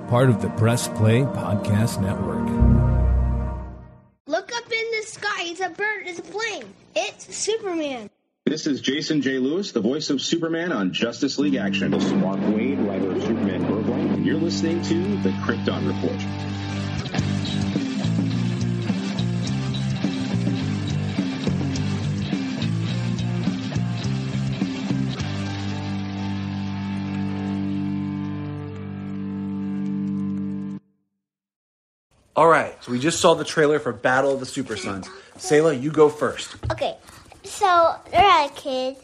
part of the Press Play Podcast Network. Look up in the sky. It's a bird. It's a plane. It's Superman. This is Jason J. Lewis, the voice of Superman on Justice League Action. This is Mark Wade, writer of Superman Burbank, and you're listening to the Krypton Report. All right, so we just saw the trailer for Battle of the Super Sons. Sayla, you go first. Okay, so there are kids,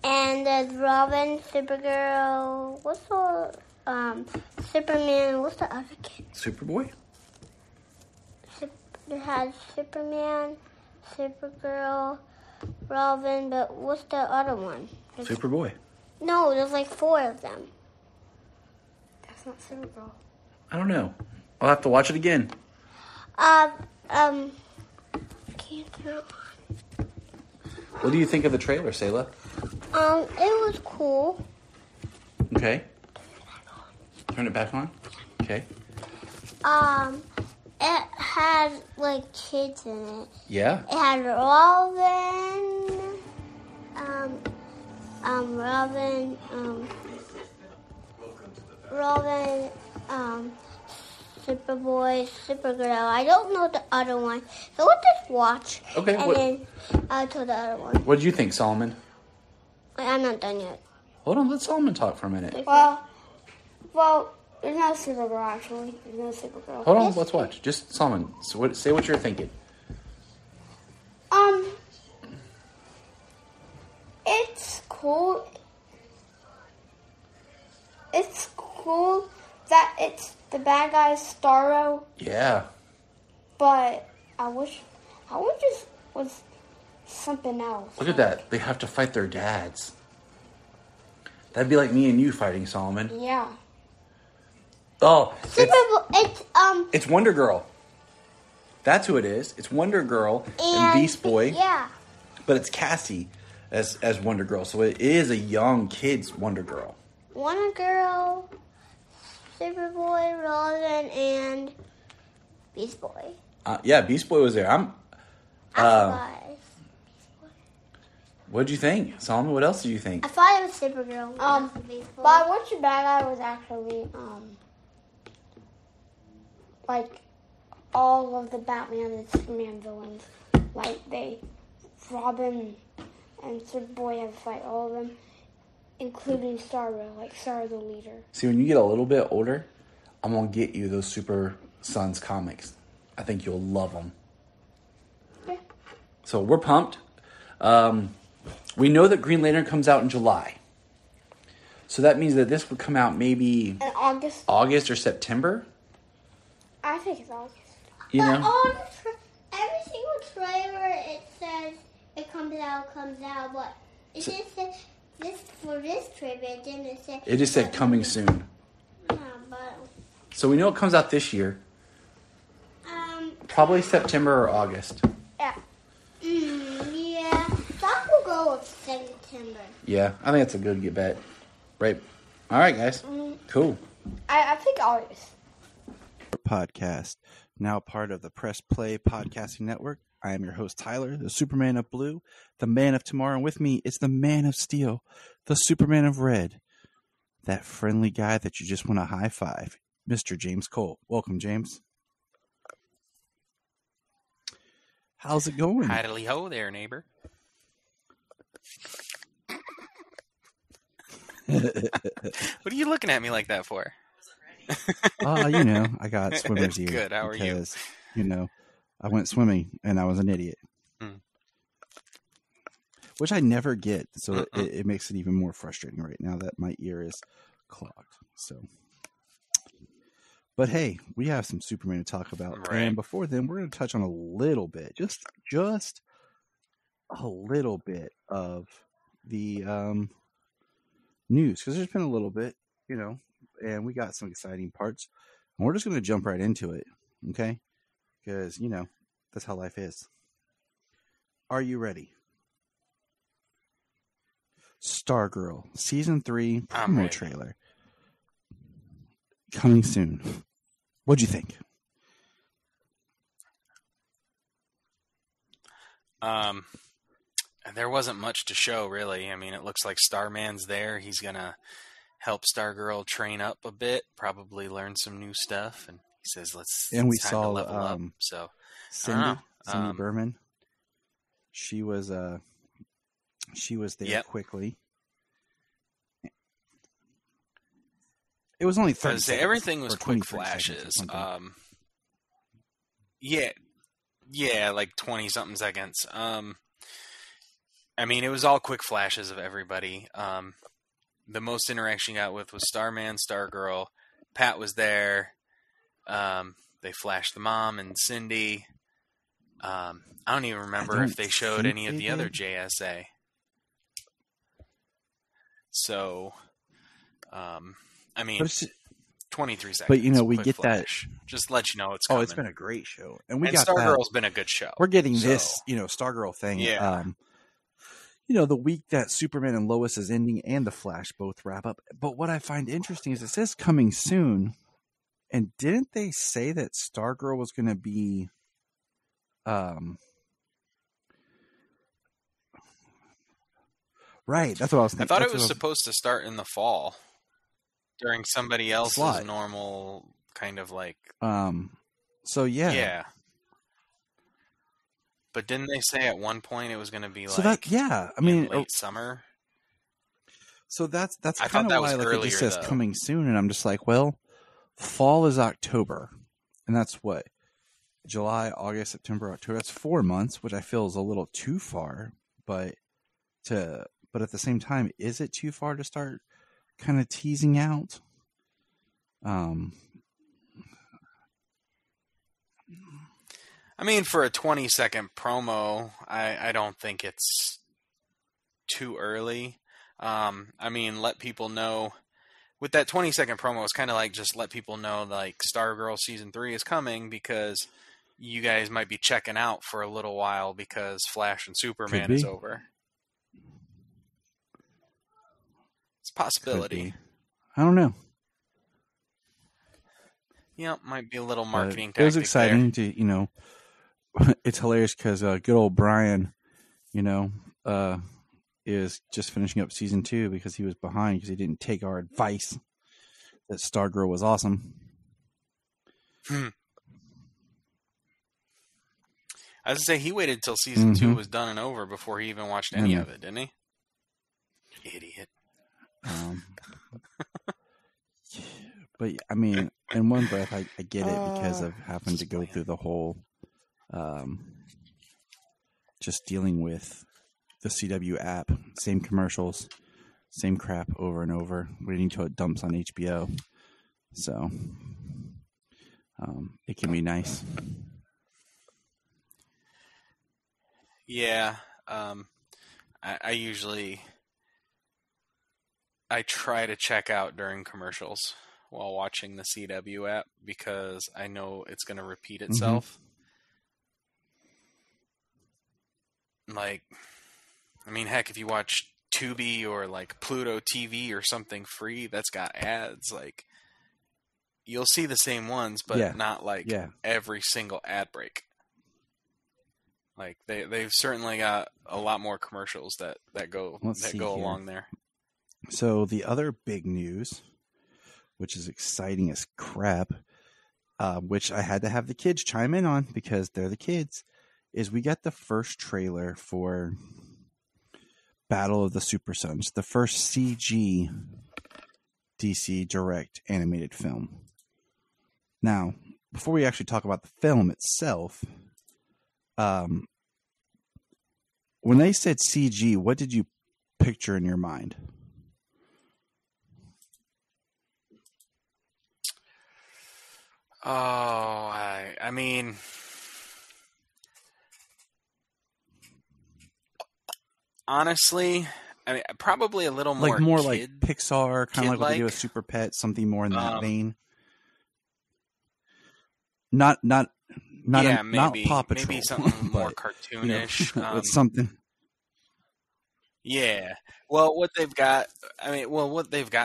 and there's Robin, Supergirl, what's the, Superman, what's the other kid? Superboy? It has Superman, Supergirl, Robin, but what's the other one? Superboy. No, there's like 4 of them. That's not Supergirl. I don't know. I'll have to watch it again. Can't throw. What do you think of the trailer, Sayla? It was cool. Okay. Turn it back on? Okay. It had like kids in it. Yeah? It had Robin, Superboy, Supergirl. I don't know the other one. So we'll just watch. Okay. And then I'll tell the other one. What did you think, Solomon? I'm not done yet. Hold on, let Solomon talk for a minute. Well, there's no Supergirl, actually. There's no Supergirl. Hold on, let's watch. Just, Solomon, say what you're thinking. It's cool. It's cool that it's the bad guy Starro, Yeah. but I wish it was something else. Look at that. They have to fight their dads. That'd be like me and you fighting, Solomon. Yeah. Oh, It's it's Wonder Girl. That's who it is. It's Wonder Girl and Beast Boy. Yeah. But it's Cassie as Wonder Girl. So it is a young kid's Wonder Girl. Wonder Girl, Superboy, Robin, and Beast Boy. Yeah, Beast Boy was there. What'd you think, Solomon? What else did you think? I thought it was Supergirl. But I wish the bad guy was actually like all of the Batman and Superman villains. Like Robin and Superboy have to fight all of them, including Starro. Like Starro's the leader. See, when you get a little bit older, I'm gonna get you those Super Sons comics. I think you'll love them. Yeah. So we're pumped. We know that Green Lantern comes out in July. So that means that this would come out maybe In August. August or September. I think it's August. You But know? on every single trailer, it says it comes out. But it just said for this trailer, it didn't say. It just said coming soon. Yeah, but So we know it comes out this year. Probably September or August. Yeah. Yeah, that will go with September. Yeah, I think that's a good bet. Right. All right, guys. Cool. I think August. Podcast, now part of the Press Play Podcasting Network. I am your host, Tyler, the Superman of Blue, the Man of Tomorrow, and with me is the Man of Steel, the Superman of Red, that friendly guy that you just want to high five, Mr. James Cole. Welcome, James. How's it going? Hidely ho there, neighbor. What are you looking at me like that for? I got swimmer's ear. Good. How are you? Because, I went swimming and I was an idiot. Which I never get. So it makes it even more frustrating right now that my ear is clogged. So, but hey, we have some Superman to talk about. Right. And before then, we're going to touch on a little bit, just a little bit of the news. Because there's been a little bit, and we got some exciting parts. And we're just going to jump right into it, okay? Because, that's how life is. Are you ready? Stargirl, Season 3 promo trailer. coming soon. What'd you think? There wasn't much to show, really. I mean, it looks like Starman's there. He's gonna help Stargirl train up a bit, probably learn some new stuff, and he says, And we it's time saw to level up. So Cindy I don't know. Berman. She was there Yep. quickly. It was only 30 Because seconds. everything was or quick 23 seconds or flashes. something. Yeah, like 20-something seconds. I mean, it was all quick flashes of everybody. The most interaction you got with was Starman, Stargirl. Pat was there. They flashed the mom and Cindy. I don't even remember if they showed any of the other JSA. So, I mean, 23 seconds. But, you know, we quick get flash. Just let you know it's coming. Oh, it's been a great show. And we and got Stargirl's that. been a good show. We're getting this, you know, Stargirl thing. Yeah. You know, the week that Superman and Lois is ending and The Flash both wrap up. But what I find interesting is it says coming soon. And didn't they say that Stargirl was going to be right, that's what I was thinking. I thought it was supposed to start in the fall during somebody else's Slot. normal kind of like so yeah. But didn't they say at one point it was going to be so like I mean late summer? So that's I kind thought of that why was like it just says earlier, though. coming soon, and I'm just like, well, fall is October, and that's what July, August, September, October. That's 4 months, which I feel is a little too far. But at the same time, is it too far to start kind of teasing out? I mean, for a 20-second promo, I don't think it's too early. I mean, let people know. With that 20-second promo, it's kind of like just let people know, like, Stargirl Season 3 is coming because you guys might be checking out for a little while because Flash and Superman is over. It's a possibility. I don't know. Yeah, might be a little marketing tactic. It was exciting there. to, you know, it's hilarious because good old Brian, you know, is just finishing up season 2 because he was behind because he didn't take our advice that Stargirl was awesome. I was to say he waited till season 2 was done and over before he even watched any of it, didn't he? Idiot. But I mean, in one breath, I get it because of having to go through the whole, just dealing with the CW app, same commercials, same crap over and over, waiting till it dumps on HBO. So, it can be nice. Yeah, I usually try to check out during commercials while watching the CW app because I know it's going to repeat itself. Like, I mean, heck, if you watch Tubi or like Pluto TV or something free that's got ads, like you'll see the same ones, but not like every single ad break. Like they've certainly got a lot more commercials that go along there. So the other big news, which is exciting as crap, which I had to have the kids chime in on because they're the kids, is we got the first trailer for Battle of the Super Sons, the first CG DC Direct animated film. Now, before we actually talk about the film itself, when they said CG, what did you picture in your mind? Oh, I mean, honestly, I mean, probably a little more like Pixar, kind of like what they do with Super Pet, something more in that vein. Not Paw Patrol, maybe something more cartoonish. You know, it's something. Yeah. Well, what they've got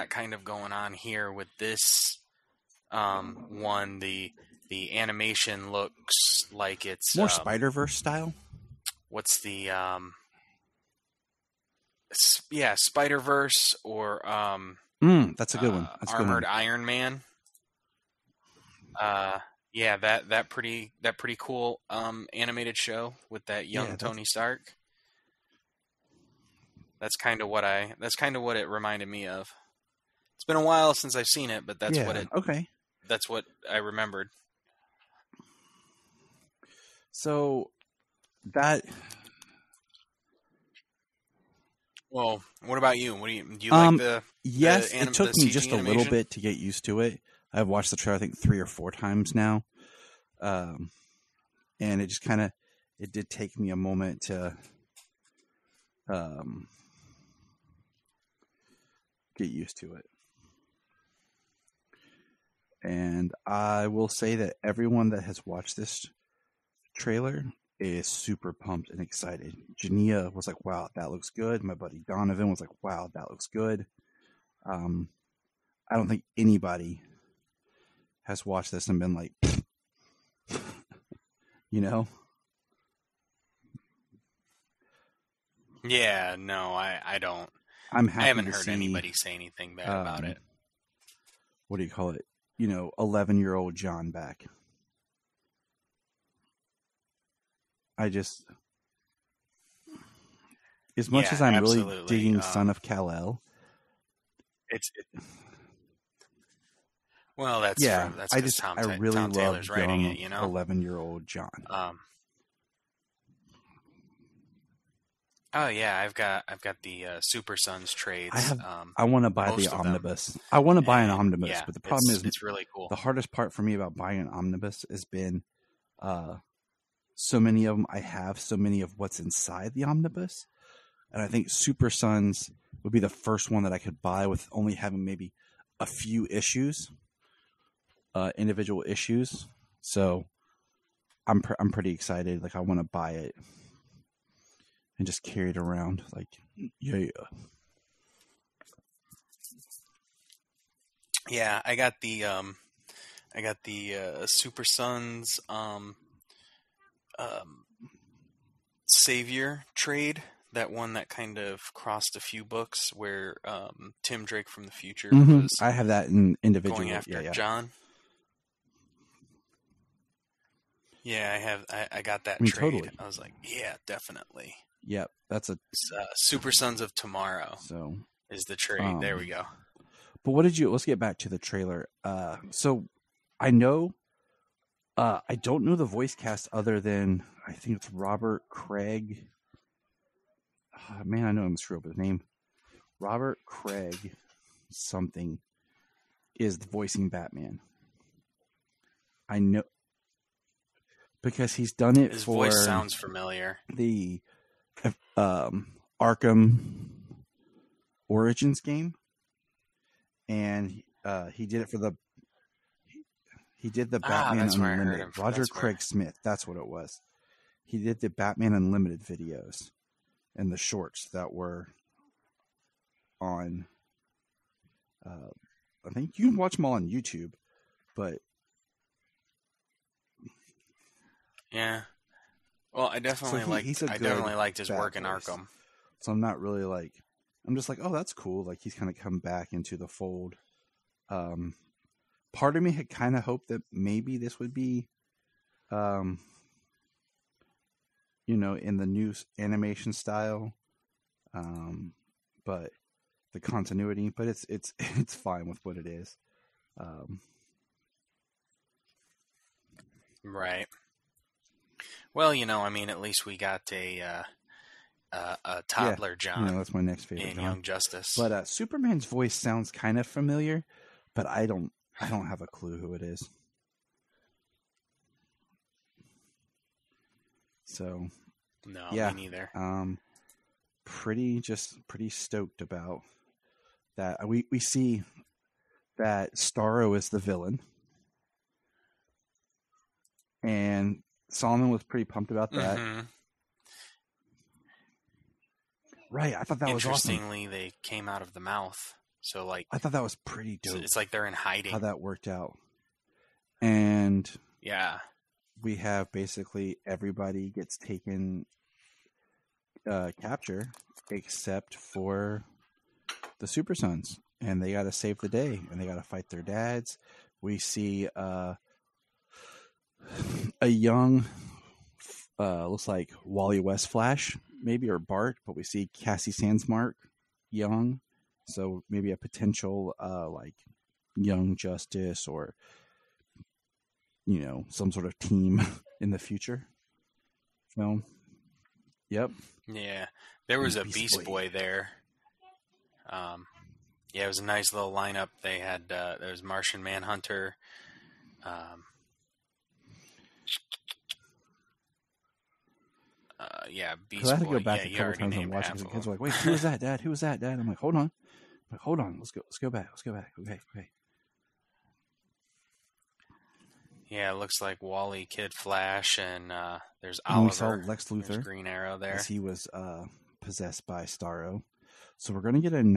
kind of going on here with this one. The animation looks like it's more Spider-Verse style. What's the Spider-Verse or that's a good one. That's Armored a good one. Iron Man. Yeah, that pretty cool animated show with that young Tony Stark. That's kind of what it reminded me of. It's been a while since I've seen it, but that's that's what I remembered. So that. Well, what about you? Do you like the? Yes, the it took the me CG just animation? a little bit to get used to it. I've watched the trailer I think 3 or 4 times now, and it just it did take me a moment to get used to it. And I will say that everyone that has watched this trailer is super pumped and excited. Jania was like, wow, that looks good. My buddy Donovan was like, wow, that looks good. I don't think anybody has watched this and been like, you know? Yeah, no, I don't. I'm happy I haven't to heard see, anybody say anything bad about it. What do you call it? 11-year-old John back. As much as I'm really digging Son of Kal-El, well, that's I really Tom love Taylor's writing young it, 11-year-old John. Oh yeah, I've got the Super Sons trades. I want to buy the omnibus. I want to buy an omnibus, but the problem is it's really cool. The hardest part for me about buying an omnibus has been so many of them. I have so many of what's inside the omnibus, and I think Super Sons would be the first one that I could buy with only having maybe a few issues, individual issues. So I'm pretty excited. Like I want to buy it and just carry it around. Like yeah. Yeah, I got the Super Sons Savior trade, that one that kind of crossed a few books where Tim Drake from the future was. I have that in individual. Going after John. Yeah, I got that trade. Totally. I was like, yeah, definitely. Yep, that's Super Sons of Tomorrow. So is the trade. There we go. But let's get back to the trailer. So I know, I don't know the voice cast other than, I think it's Robert Craig. Man, I know I'm screwing up his name. Robert Craig something is voicing Batman. I know, because he's done it His for... His voice sounds familiar. The Arkham Origins game. And he did it for he did the Batman Unlimited. Roger Craig Smith, that's what it was. He did the Batman Unlimited videos and the shorts that were on. I think you can watch them all on YouTube, but yeah. Well, I definitely liked his work in Arkham. So I'm not really like. I'm just like, oh, that's cool. Like he's kind of come back into the fold. Part of me had kind of hoped that maybe this would be, in the new animation style, but the continuity. But it's fine with what it is. Right. Well, at least we got a toddler John. That's my next favorite. In Young Justice. But Superman's voice sounds kind of familiar, but I don't have a clue who it is. So no, yeah, me neither. Pretty stoked about that. We see that Starro is the villain, and Solomon was pretty pumped about that. Mm-hmm. Right, I thought that was awesome. Interestingly, they came out of the mouth, so like I thought that was pretty dope. It's like they're in hiding. How that worked out. And Yeah. we have basically everybody gets taken capture except for the Super Sons, and they got to save the day, and they got to fight their dads. We see a young, looks like Wally West Flash, maybe, or Bart, but we see Cassie Sandsmark young, so maybe a potential like Young Justice or some sort of team in the future film. Yep. Yeah. There was And a Beast Boy there. Yeah, it was a nice little lineup. They had there was Martian Manhunter. Yeah, Beast Boy. I had to go back yeah, a you couple already times and named watch it half because the of kids them. were like, "Wait, who was that, Dad? Who was that, Dad?" I'm like, "Hold on, let's go back. Okay." Yeah, it looks like Wally, Kid Flash, and there's And we saw Oliver. Lex There's Luthor Green Arrow there. as he was possessed by Starro. So we're going to get and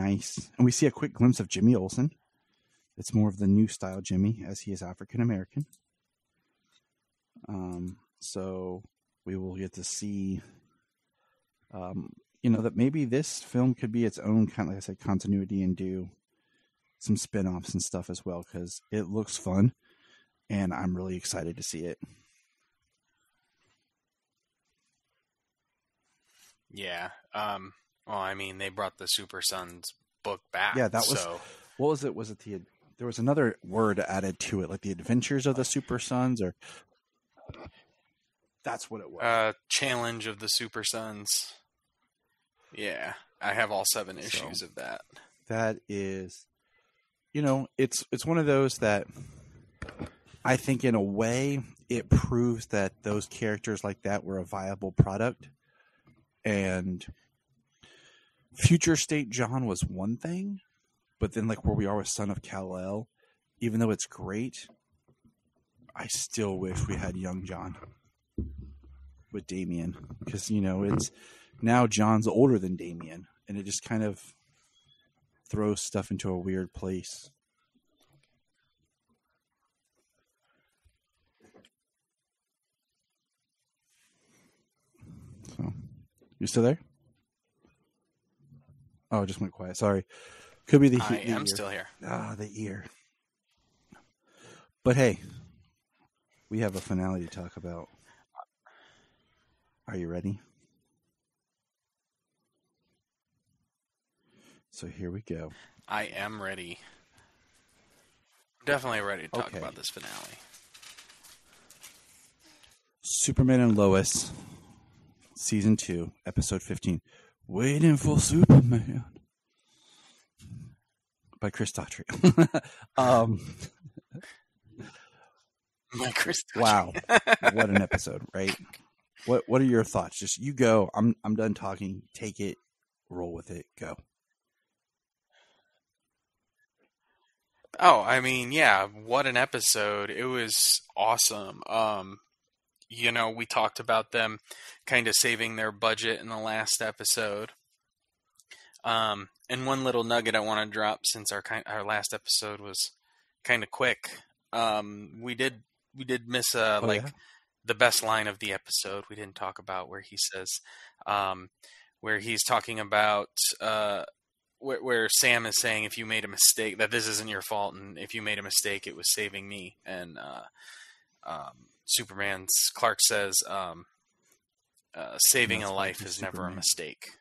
we see a quick glimpse of Jimmy Olsen. It's more of the new style Jimmy, as he is African American. So we will get to see, that maybe this film could be its own kind of, like I said, continuity and do some spin-offs and stuff as well, because it looks fun, and I'm really excited to see it. Yeah. Well, I mean, they brought the Super Sons book back. Yeah, that was. So. What was it? Was it there was another word added to it, like the Adventures of the Super Sons, or that's what it was. Challenge of the Super Sons. Yeah, I have all 7 issues of that. That is, it's one of those that I think in a way it proves that those characters like that were a viable product. And Future State John was one thing, but then like where we are with Son of Kal-El, even though it's great, I still wish we had Young John with Damien, because it's now John's older than Damien, and it just kind of throws stuff into a weird place. So, you still there? Oh, it just went quiet. Sorry. Could be the I am ear. still here. The ear. But hey, we have a finale to talk about. Are you ready? So here we go. I am ready. Definitely ready to talk Okay. about this finale. Superman and Lois, Season 2, Episode 15. Waiting for Superman. By Chris Daughtry. My Chris. Wow. What an episode, right? What are your thoughts? Just you go. I'm done talking. Take it. Roll with it. Go. Oh, I mean, yeah, what an episode. It was awesome. We talked about them kind of saving their budget in the last episode. And one little nugget I want to drop, since our last episode was kind of quick. We did miss the best line of the episode. We didn't talk about where he says, where he's talking about where Sam is saying, if you made a mistake, that this isn't your fault, and if you made a mistake, it was saving me. And Clark says, saving a life is never a mistake.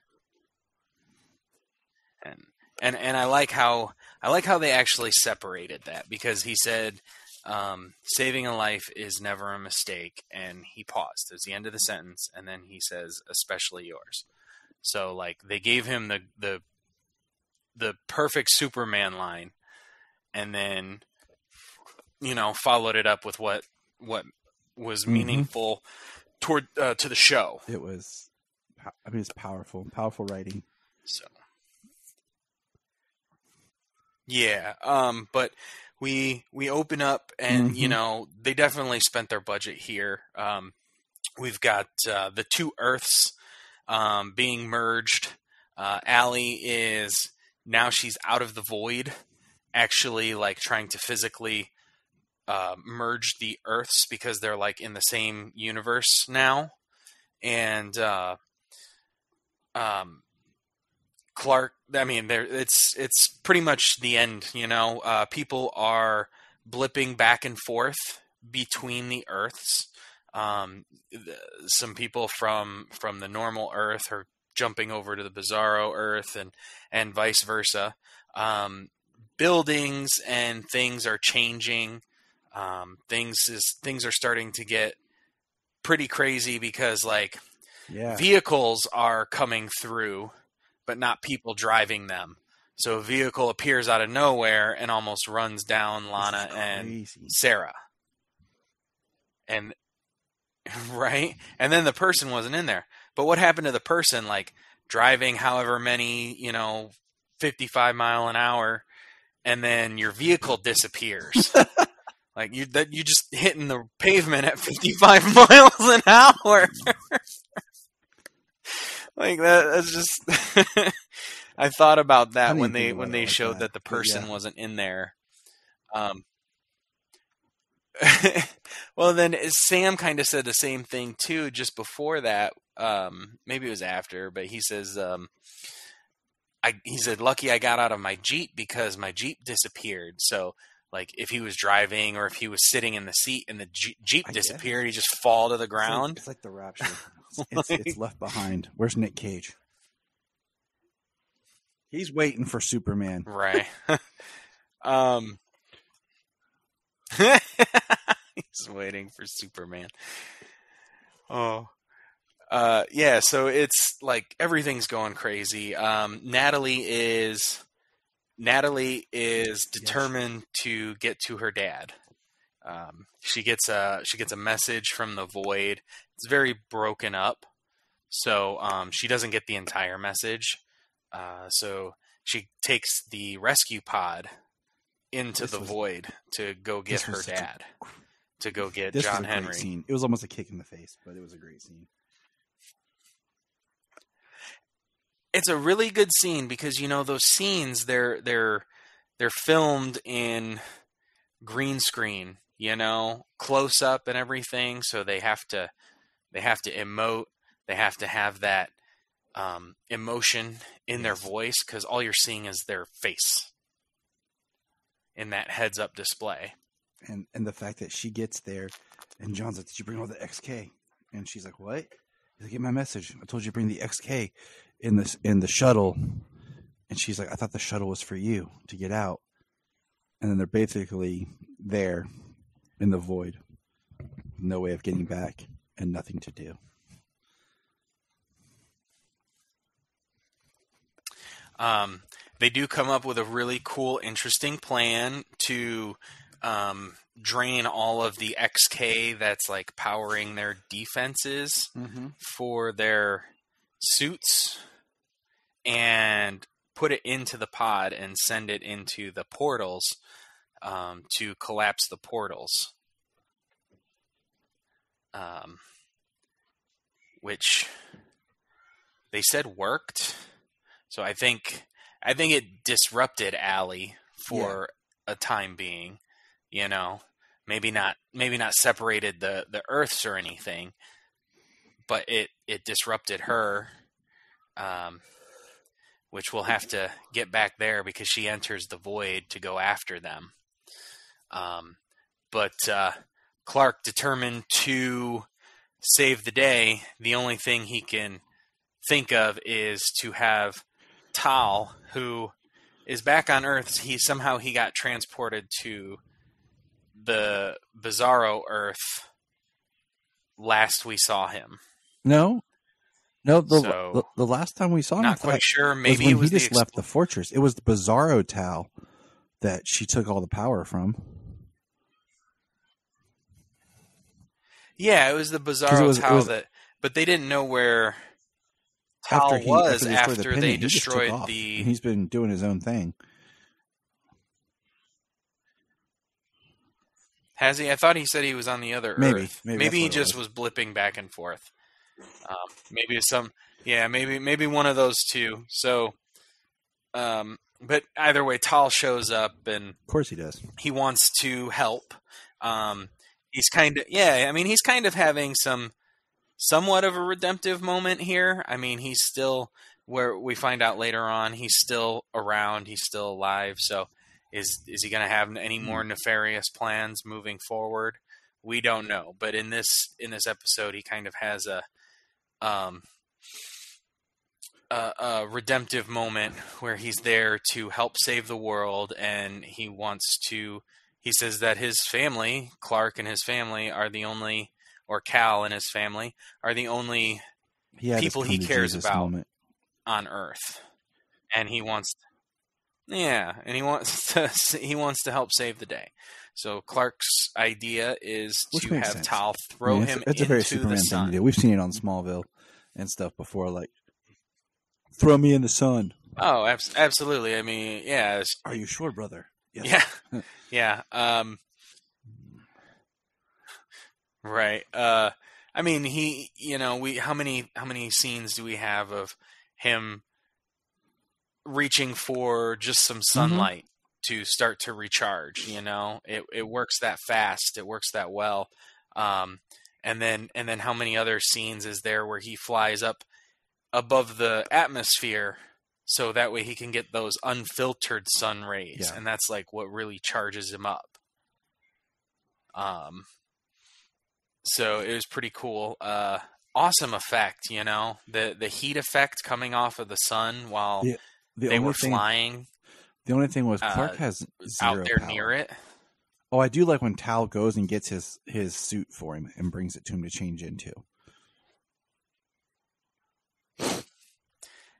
And I like how they actually separated that, because he said, saving a life is never a mistake, and he paused. It's the end of the sentence, and then he says, especially yours. So like they gave him the perfect Superman line, and then followed it up with what was meaningful toward to the show. It was, it's powerful writing. So yeah, but we open up, and they definitely spent their budget here. We've got the two Earths being merged. Allie she's out of the void, actually like trying to physically merge the Earths because they're like in the same universe now, and Clark. I mean, it's pretty much the end. People are blipping back and forth between the Earths. Some people from the normal Earth are jumping over to the Bizarro Earth, and vice versa. Buildings and things are changing. Things are starting to get pretty crazy because vehicles are coming through, but not people driving them. So a vehicle appears out of nowhere and almost runs down Lana and Sarah. And right? And then the person wasn't in there. But what happened to the person driving however many, 55 mile an hour, and then your vehicle disappears? You just hitting the pavement at 55 miles an hour. That's just I thought about that when they showed that the person wasn't in there. Well, then Sam kind of said the same thing too just before that. Maybe it was after, but he says he said, "Lucky I got out of my Jeep because my Jeep disappeared." So if he was driving or if he was sitting in the seat and the Jeep disappeared, he just fall to the ground. It's like the Rapture. It's Left Behind. Where's Nick Cage? He's waiting for Superman. Right. He's waiting for Superman. Oh. Yeah, so it's everything's going crazy. Natalie is determined to get to her dad. She gets a message from the void. It's very broken up, so she doesn't get the entire message. So she takes the rescue pod into the void to go get her dad, to go get John Henry. Scene. It was almost a kick in the face, but it was a great scene. It's a really good scene because those scenes they're filmed in green screen, close up and everything. So they have to emote. They have to have that emotion in their voice because all you're seeing is their face in that heads up display. And the fact that she gets there and John's like, "Did you bring all the XK?" And she's like, "What?" He's like, "Get my message. I told you to bring the XK in the shuttle." And she's like, "I thought the shuttle was for you to get out." And then they're basically there in the void, no way of getting back and nothing to do. They do come up with a really cool, interesting plan to drain all of the XK that's powering their defenses for their suits and put it into the pod and send it into the portals to collapse the portals. Which they said worked. So I think it disrupted Allie for a time being, maybe not separated the Earths or anything, but it disrupted her, which we'll have to get back there because she enters the void to go after them. But Clark, determined to save the day, the only thing he can think of is to have Tal, who is back on Earth. He got transported to the Bizarro Earth last we saw him. No. The last time we saw him, not quite sure. Maybe when it was he just left the fortress. It was the Bizarro Tal that she took all the power from. Yeah, it was the Bizarro Tal but they didn't know where Tal was after they destroyed the. He's been doing his own thing. Has he? I thought he said he was on the other Earth. Maybe he just was blipping back and forth. Maybe one of those two. So, but either way, Tal shows up, and of course he does. He wants to help. He's kind of, yeah, I mean, he's kind of having somewhat of a redemptive moment here. I mean, he's still, where we find out later on, he's still around, he's still alive. So is he going to have any more nefarious plans moving forward? We don't know. But in this episode, he kind of has a redemptive moment where he's there to help save the world, and he says that his family, Clark and his family, are the only, or Cal and his family, are the only people he cares about on Earth. And he wants to help save the day. So Clark's idea is to have Tal throw him it's a very Superman the sun. thing to do. We've seen it on Smallville and stuff before, like, throw me in the sun. Oh, absolutely. I mean, yeah. Are you sure, brother? Yes. Yeah. Yeah. Right. I mean, how many scenes do we have of him reaching for just some sunlight to start to recharge? It works that fast. It works that well. And then how many other scenes is there where he flies up above the atmosphere so that way he can get those unfiltered sun rays, and that's like what really charges him up. So it was pretty cool. Awesome effect, the heat effect coming off of the sun while they were flying. The only thing was Clark has zero out there power. near it. Oh, I do like when Tal goes and gets his suit for him and brings it to him to change into.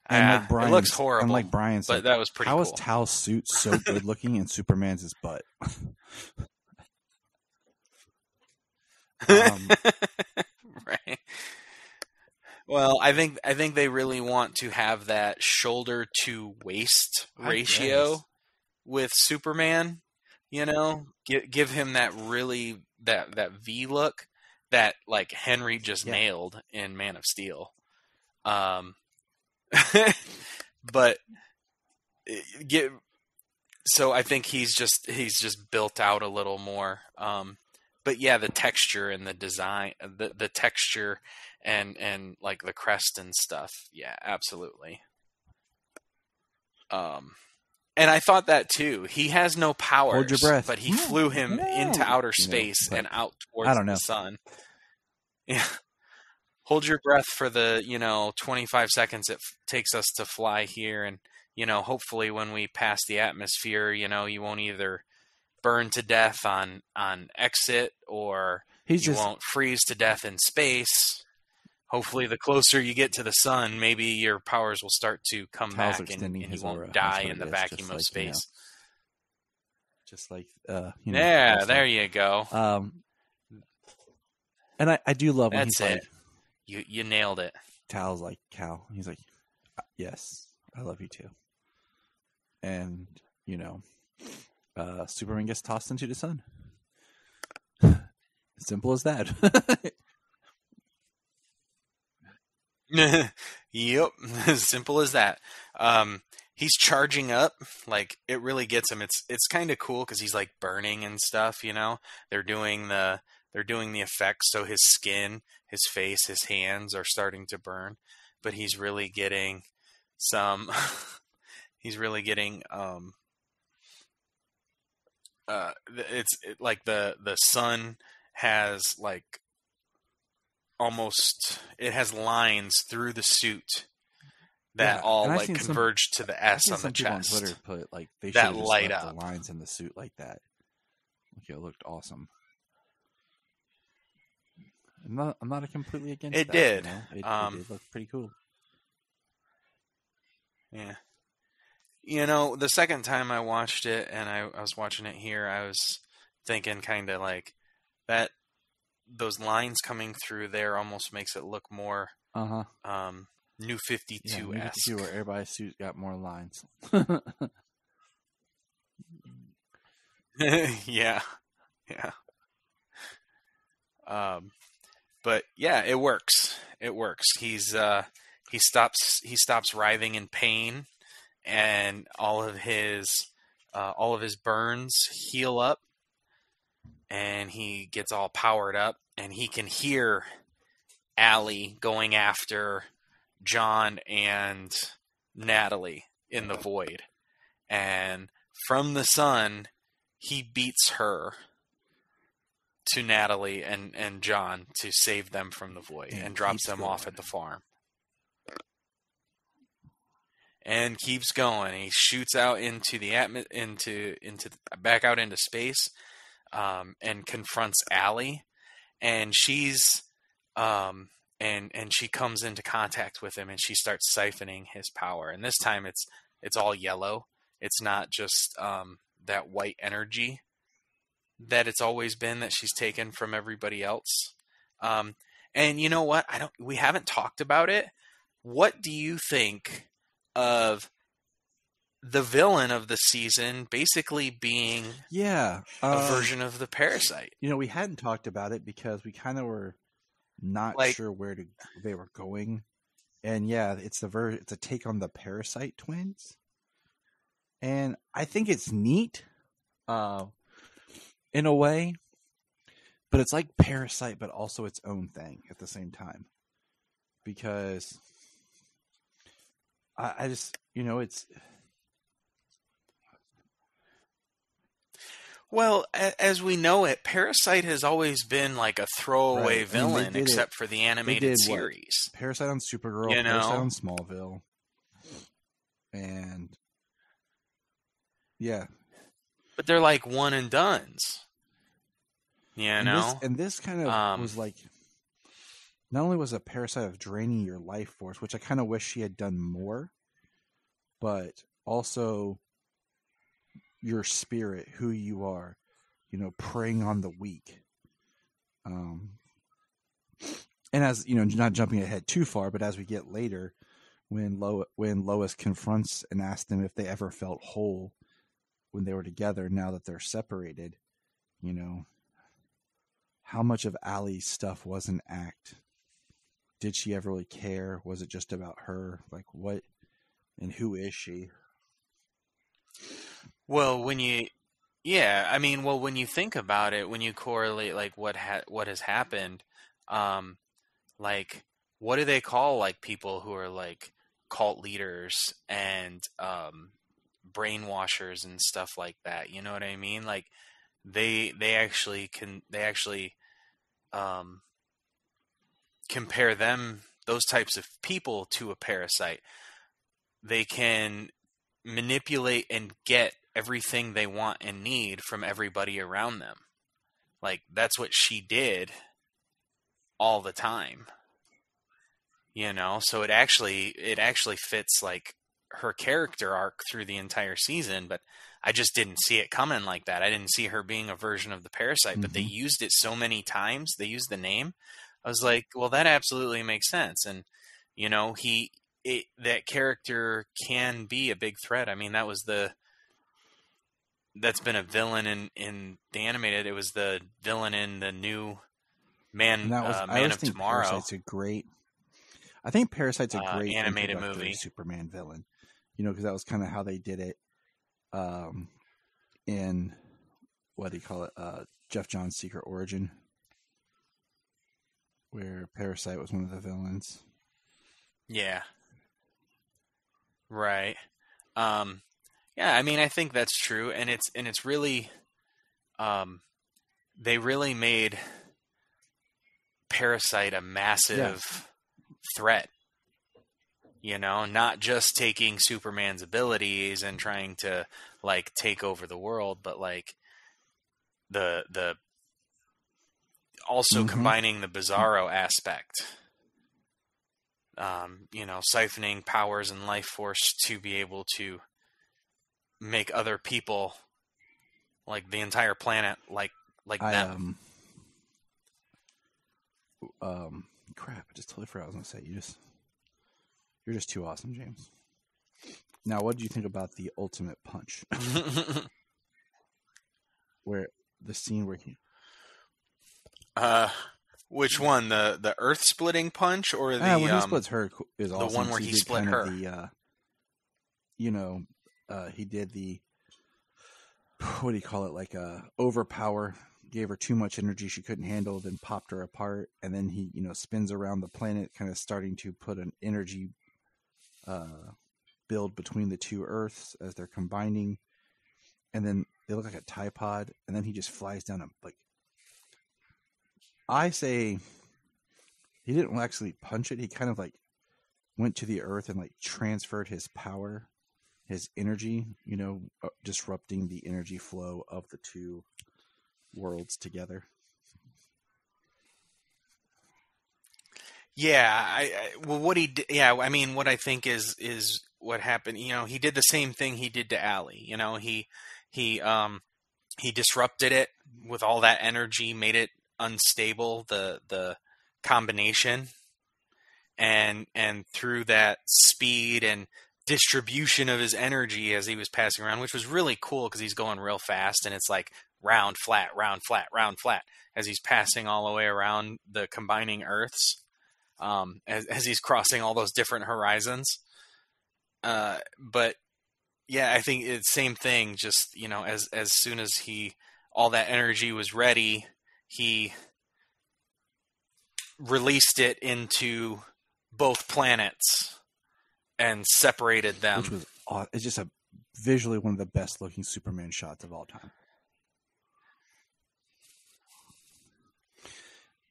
And it looks horrible. And like Brian said, but that was pretty how cool. is Tal's suit so good looking and Superman's his butt? Right. Well, I think they really want to have that shoulder to waist ratio with Superman. Give him that really that V look that like Henry just nailed in Man of Steel. But so I think he's just built out a little more. But yeah, the texture and the design, the texture and like the crest and stuff. Yeah, absolutely. And I thought that too. He has no powers. Hold your breath. But he flew him into outer space and out towards the sun. Yeah. Hold your breath for the 25 seconds it takes us to fly here, and hopefully when we pass the atmosphere, you won't either burn to death on exit or won't freeze to death in space. Hopefully the closer you get to the sun, maybe your powers will start to come back and you won't die in the vacuum of space. Just like yeah, there you go. And I do love when That's he's it. Like, you nailed it. Tal's like, Cal. He's like, yes, I love you too. And, Superman gets tossed into the sun. Simple as that. Yep. As simple as that. He's charging up. Like, it really gets him. It's kind of cool because he's like burning and stuff, They're doing the effects, so his skin, his face, his hands are starting to burn, but he's really getting some. He's really getting. Like the sun has like almost. It has lines through the suit that all like converge to the S on the chest. On Twitter put like they that should light have up the lines in the suit like that. Okay, it looked awesome. I'm not completely against it. That, Did. It did look pretty cool. Yeah. The second time I watched it, and I was watching it here, I was thinking kind of like that. Those lines coming through there almost makes it look more New 52-esque. New 52, where everybody's suit got more lines. Yeah. But yeah, it works. It works. He stops writhing in pain, and all of his burns heal up. and he gets all powered up, and he can hear Allie going after John and Natalie in the void. And from the sun, he beats her to Natalie and John to save them from the void, and drops them off at the farm. And keeps going. He shoots out into the back out into space, and confronts Allie, and she's and she comes into contact with him, and she starts siphoning his power. And this time it's all yellow. It's not just that white energy that it's always been that she's taken from everybody else. And you know what? We haven't talked about it. What do you think of the villain of the season basically being a version of the Parasite? We hadn't talked about it because we kind of were not sure where they were going. And yeah, it's a take on the Parasite twins. And I think it's neat in a way, but it's like Parasite, but also its own thing at the same time. Because I just, it's... Well, as we know it, Parasite has always been like a throwaway villain, except for the animated series. Parasite on Supergirl, Parasite on Smallville. And... yeah. But they're like one and dones. And this kind of was like, not only was a parasite of draining your life force, which I kind of wish she had done more, but also your spirit, who you are, preying on the weak. And as, not jumping ahead too far, but as we get later, when Lois confronts and asks them if they ever felt whole when they were together, now that they're separated, how much of Allie's stuff was an act? Did she ever really care? Was it just about her? Like, what and who is she? Well, when you think about it, when you correlate like what has happened, like what do they call like people who are like cult leaders and brainwashers and stuff like that? You know what I mean? Like they actually compare those types of people to a parasite. They can manipulate and get everything they want and need from everybody around them. Like that's what she did all the time. So it actually fits like her character arc through the entire season, but I just didn't see it coming like that. I didn't see her being a version of the Parasite, but they used it so many times. They used the name. I was like, well, that absolutely makes sense. And, that character can be a big threat. I mean, that's been a villain in the animated. It was the villain in the new Man of Tomorrow. I think Parasite's a great animated movie Superman villain. Because that was kind of how they did it in, what do you call it, Jeff Johns' Secret Origin, where Parasite was one of the villains. Yeah. Right. Yeah, I mean, I think that's true, and it's really, they really made Parasite a massive threat. Not just taking Superman's abilities and trying to like take over the world, but like the also combining the Bizarro aspect. Siphoning powers and life force to be able to make other people, like the entire planet, like them. Crap! I just totally forgot what I was going to say. You're just too awesome, James. Now, what did you think about the ultimate punch? Where the scene where he... Which one? The earth splitting punch or the when he splits her is awesome. The one where he split her. He did the, what do you call it? Like overpower gave her too much energy she couldn't handle, then popped her apart, and then he, spins around the planet, kind of starting to put an energy build between the two Earths as they're combining, and then they look like a Tide Pod, and then he just flies down and I say he didn't actually punch it. He kind of went to the Earth and transferred his power, his energy, disrupting the energy flow of the two worlds together. Yeah, well, what he did, I mean, what I think is what happened. He did the same thing he did to Allie. He disrupted it with all that energy, made it unstable, the combination, and through that speed and distribution of his energy as he was passing around, which was really cool because he's going real fast, and it's like round, flat, round, flat, round, flat, as he's passing all the way around the combining Earths, as he's crossing all those different horizons. But yeah, I think it's same thing. Just as soon as all that energy was ready, he released it into both planets and separated them. Which was it's just visually one of the best looking Superman shots of all time.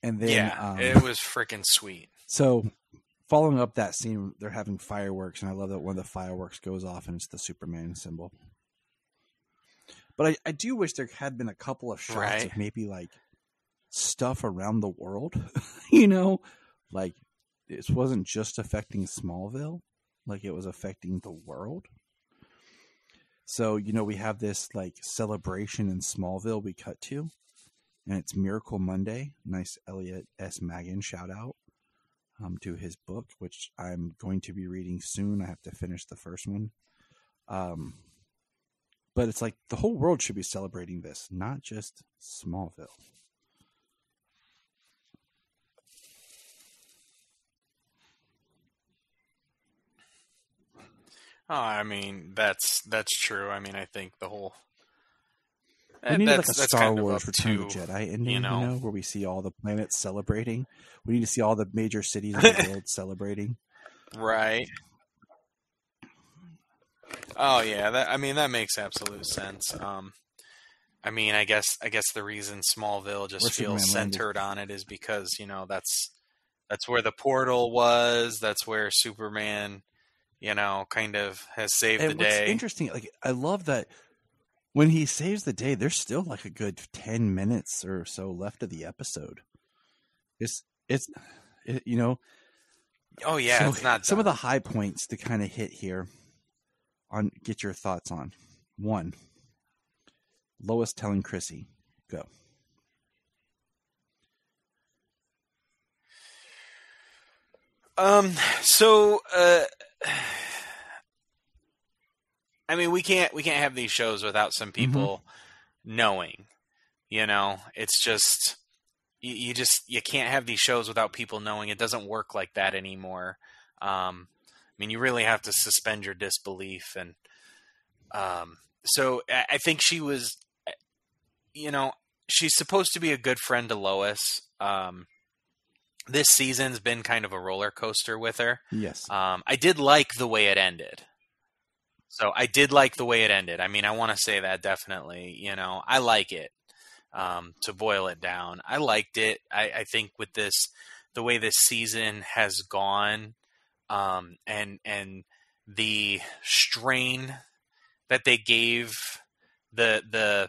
And then it was freaking sweet. So following up that scene, they're having fireworks, and I love that one of the fireworks goes off and it's the Superman symbol. But I do wish there had been a couple of shots of maybe stuff around the world, this wasn't just affecting Smallville, it was affecting the world. So, we have this celebration in Smallville we cut to, and it's Miracle Monday. Nice Elliot S. Maggin shout out to his book, which I'm going to be reading soon. I have to finish the first one. But it's the whole world should be celebrating this, not just Smallville. Oh, I mean, that's true. I mean, I think the whole... We need a Star Wars Return of the Jedi ending, where we see all the planets celebrating. We need to see all the major cities of the world celebrating. Right. Oh yeah, that makes absolute sense. I mean, I guess the reason Smallville just feels centered on it is because that's where the portal was. That's where Superman, kind of has saved the day. What's interesting, I love that when he saves the day, there's still a good 10 minutes or so left of the episode. Oh yeah, so it's not some done. of the high points to kind of hit here. Get your thoughts on. 1, Lois telling Chrissy, go. So I mean, we can't have these shows without some people knowing. It's just you can't have these shows without people knowing. It doesn't work like that anymore. I mean, you really have to suspend your disbelief, and so I think she was, she's supposed to be a good friend to Lois. This season's been kind of a roller coaster with her. Yes. I did like the way it ended. I mean, I want to say that definitely, I like it. To boil it down, I liked it. I think with the way this season has gone, and the strain that they gave, the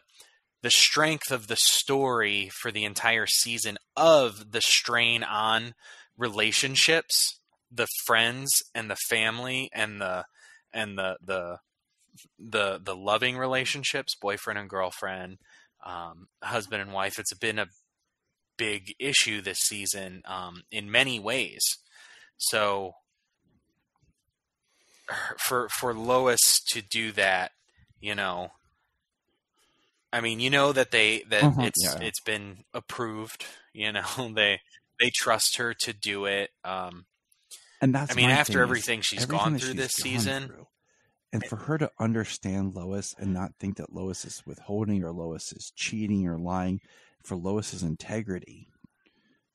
strength of the story for the entire season of the strain on relationships, the friends and the family and the loving relationships, boyfriend and girlfriend, husband and wife. It's been a big issue this season, in many ways. So for Lois to do that, I mean, that it's been approved, they trust her to do it. And that's, I mean, after everything she's gone through this season. And for her to understand Lois and not think that Lois is withholding or Lois is cheating or lying, for Lois's integrity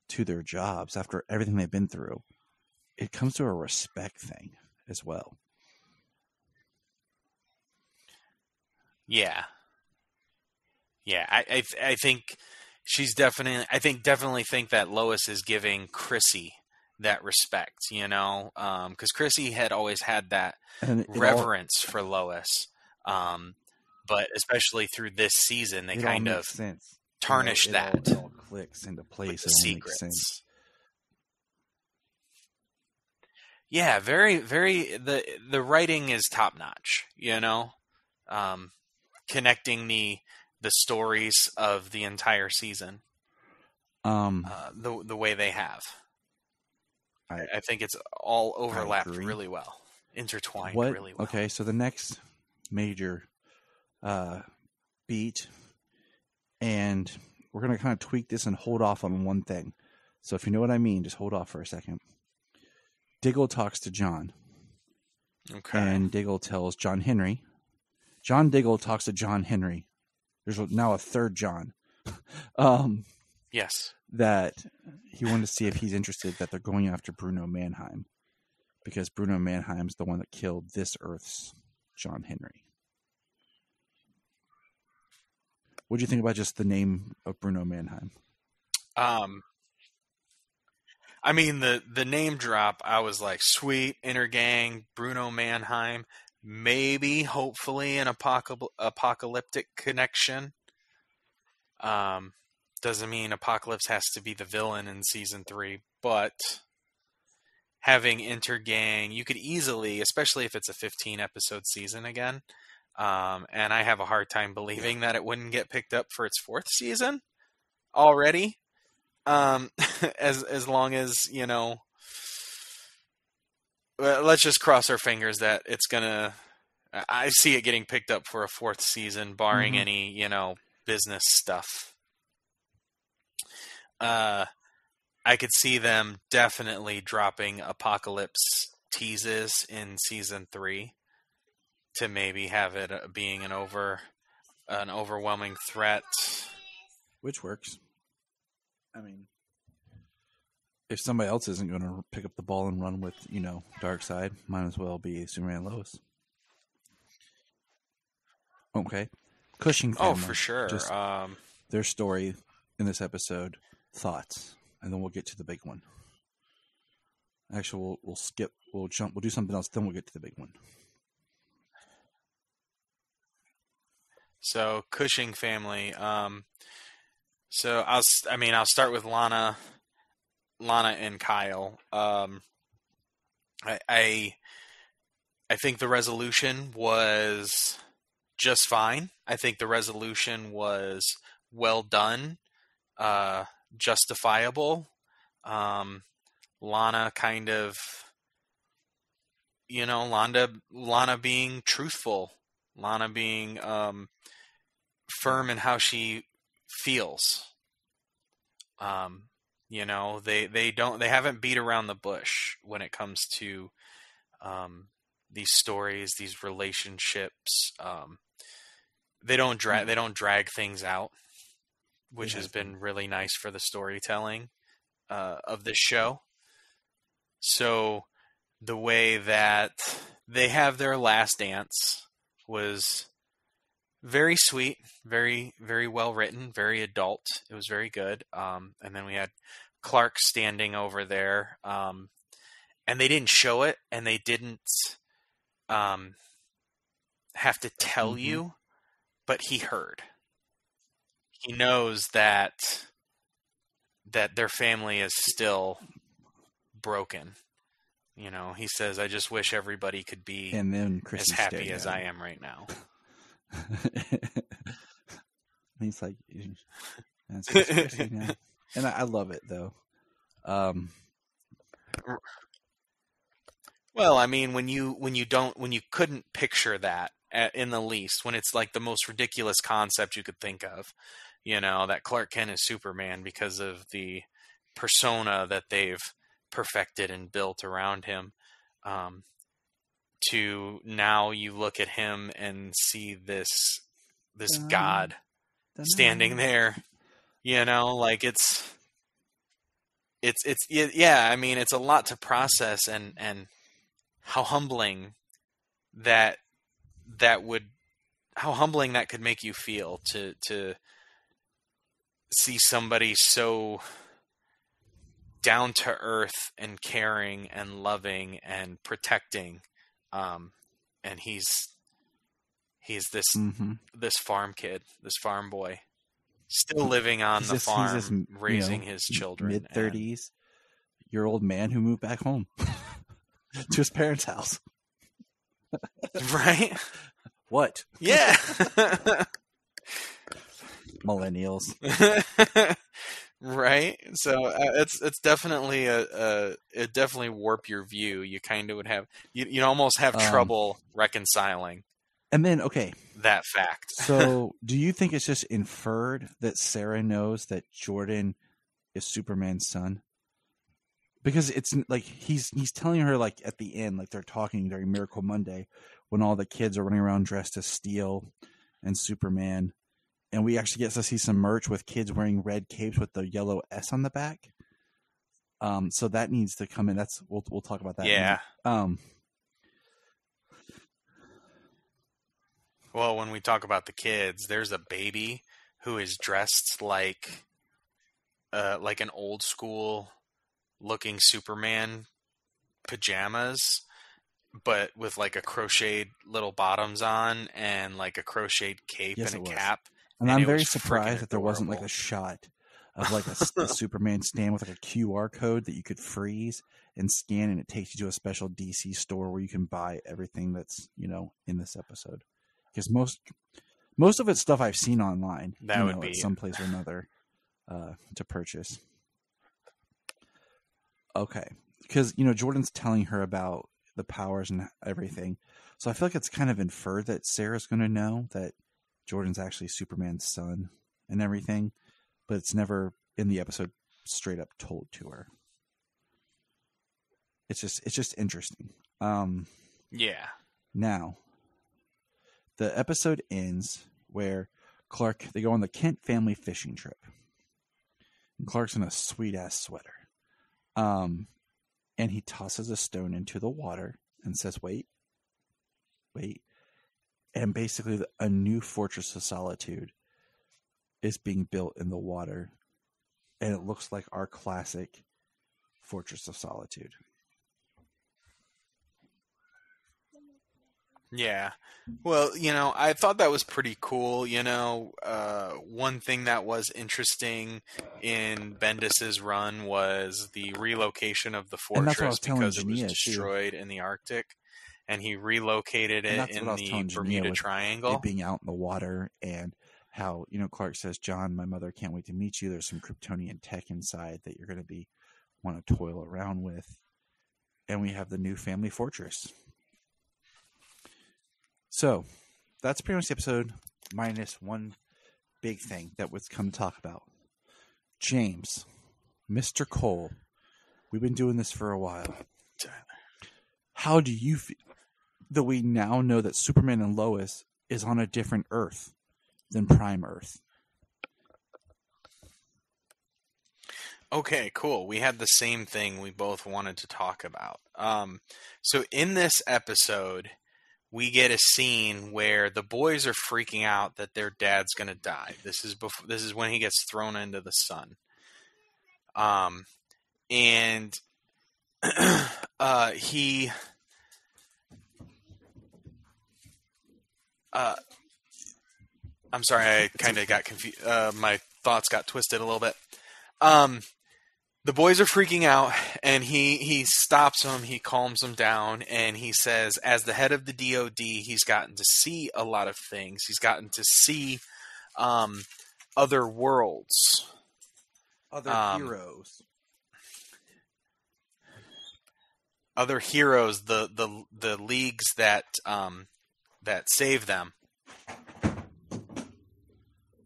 to their jobs after everything they've been through. It comes to a respect thing as well. Yeah. Yeah, I think she's definitely think that Lois is giving Chrissy that respect, because Chrissy had always had that reverence for Lois, but especially through this season, they kind of tarnished that. It all clicks into place. With the secrets. Yeah, very, very. The writing is top notch. Connecting the stories of the entire season, the way they have. I think it's all overlapped really well, intertwined really well. Okay, so the next major beat, and we're going to kind of tweak this and hold off on one thing. So if you know what I mean, just hold off for a second. Diggle talks to John. Okay. And Diggle tells John Henry. John Diggle talks to John Henry. There's now a third John. Yes. That he wanted to see if he's interested, that they're going after Bruno Mannheim. Because Bruno Mannheim's the one that killed this Earth's John Henry. What do you think about just the name of Bruno Mannheim? I mean, the name drop, I was like, sweet, Intergang, Bruno Mannheim, maybe, hopefully, an apocalyptic connection. Doesn't mean Apocalypse has to be the villain in season 3, but having Intergang, you could easily, especially if it's a 15-episode season again, and I have a hard time believing that it wouldn't get picked up for its 4th season already. As long as, let's just cross our fingers that it's gonna, I see it getting picked up for a 4th season, barring any, business stuff. I could see them definitely dropping Apocalypse teases in season 3 to maybe have it being an overwhelming threat. Which works. I mean, if somebody else isn't going to pick up the ball and run with, Darkseid, might as well be Superman Lois. Okay. Cushing family. Oh, for sure. Just their story in this episode, thoughts, and then we'll get to the big one. Actually, we'll skip, we'll jump, we'll do something else, then we'll get to the big one. So, Cushing family. So I'll start with Lana and Kyle. I think the resolution was just fine. I think the resolution was well done, justifiable. Lana kind of, Lana being truthful, Lana being firm in how she feels. They haven't beat around the bush when it comes to these stories, these relationships. They don't drag things out, which has been really nice for the storytelling of this show. So the way that they have their last dance was very sweet, very, very well written, very adult. It was very good. And then we had Clark standing over there, and they didn't show it, and they didn't have to tell you, but he heard. He knows that their family is still broken. He says, "I just wish everybody could be and then as happy as I am right now." He's like, that's Chrissy now. And I love it though. Well, I mean, when you couldn't picture that in the least, when it's like the most ridiculous concept you could think of, that Clark Kent is Superman because of the persona that they've perfected and built around him. To now you look at him and see this God standing there You know, like yeah, I mean, it's a lot to process, and how humbling that how humbling that could make you feel to see somebody so down to earth and caring and loving and protecting, and he's this this farm kid, this farm boy, still living on the farm, he's this, raising his children. Mid-30s-year-old man who moved back home to his parents' house. Right? What? Yeah. Millennials. Right? So it's definitely it definitely warp your view. You kind of would have you almost have trouble reconciling. And then, okay, that fact. So, do you think it's just inferred that Sarah knows that Jordan is Superman's son? Because it's like he's telling her, like, at the end, like they're talking during Miracle Monday, when all the kids are running around dressed as Steel and Superman, and we actually get to see some merch with kids wearing red capes with the yellow S on the back. So that needs to come in. We'll talk about that. Yeah. Well, when we talk about the kids, there's a baby who is dressed like an old school looking Superman pajamas, but with like a crocheted little bottoms on and like a crocheted cape and a cap. And I'm very surprised that there wasn't like a shot of like a Superman stand with like a QR code that you could freeze and scan, and it takes you to a special DC store where you can buy everything that's, in this episode. Because most of it's stuff I've seen online. That would be at some place or another to purchase. Okay, because Jordan's telling her about the powers and everything, so I feel like it's kind of inferred that Sarah's going to know that Jordan's actually Superman's son and everything, but it's never in the episode straight up told to her. It's just interesting. Yeah. Now, the episode ends where they go on the Kent family fishing trip. And Clark's in a sweet-ass sweater. And he tosses a stone into the water and says, wait. And basically a new Fortress of Solitude is being built in the water. And it looks like our classic Fortress of Solitude. Yeah. Well, I thought that was pretty cool. One thing that was interesting in Bendis's run was the relocation of the fortress because it was destroyed in the Arctic, and he relocated it in the Bermuda Triangle. It being out in the water, and how, Clark says, John, my mother can't wait to meet you. There's some Kryptonian tech inside that you're going to want to toil around with. And we have the new family fortress. So, that's pretty much the episode, minus one big thing that was come to talk about. James, Mr. Cole, we've been doing this for a while. How do you feel that we now know that Superman and Lois is on a different Earth than Prime Earth? Okay, cool. We had the same thing we both wanted to talk about. So in this episode, we get a scene where the boys are freaking out that their dad's going to die. This is when he gets thrown into the sun. And he I'm sorry, I kind of got confused. My thoughts got twisted a little bit. The boys are freaking out, and he stops them, he calms them down, and he says, as the head of the DOD, he's gotten to see a lot of things. He's gotten to see other worlds. Other heroes. Other heroes, the leagues that save them.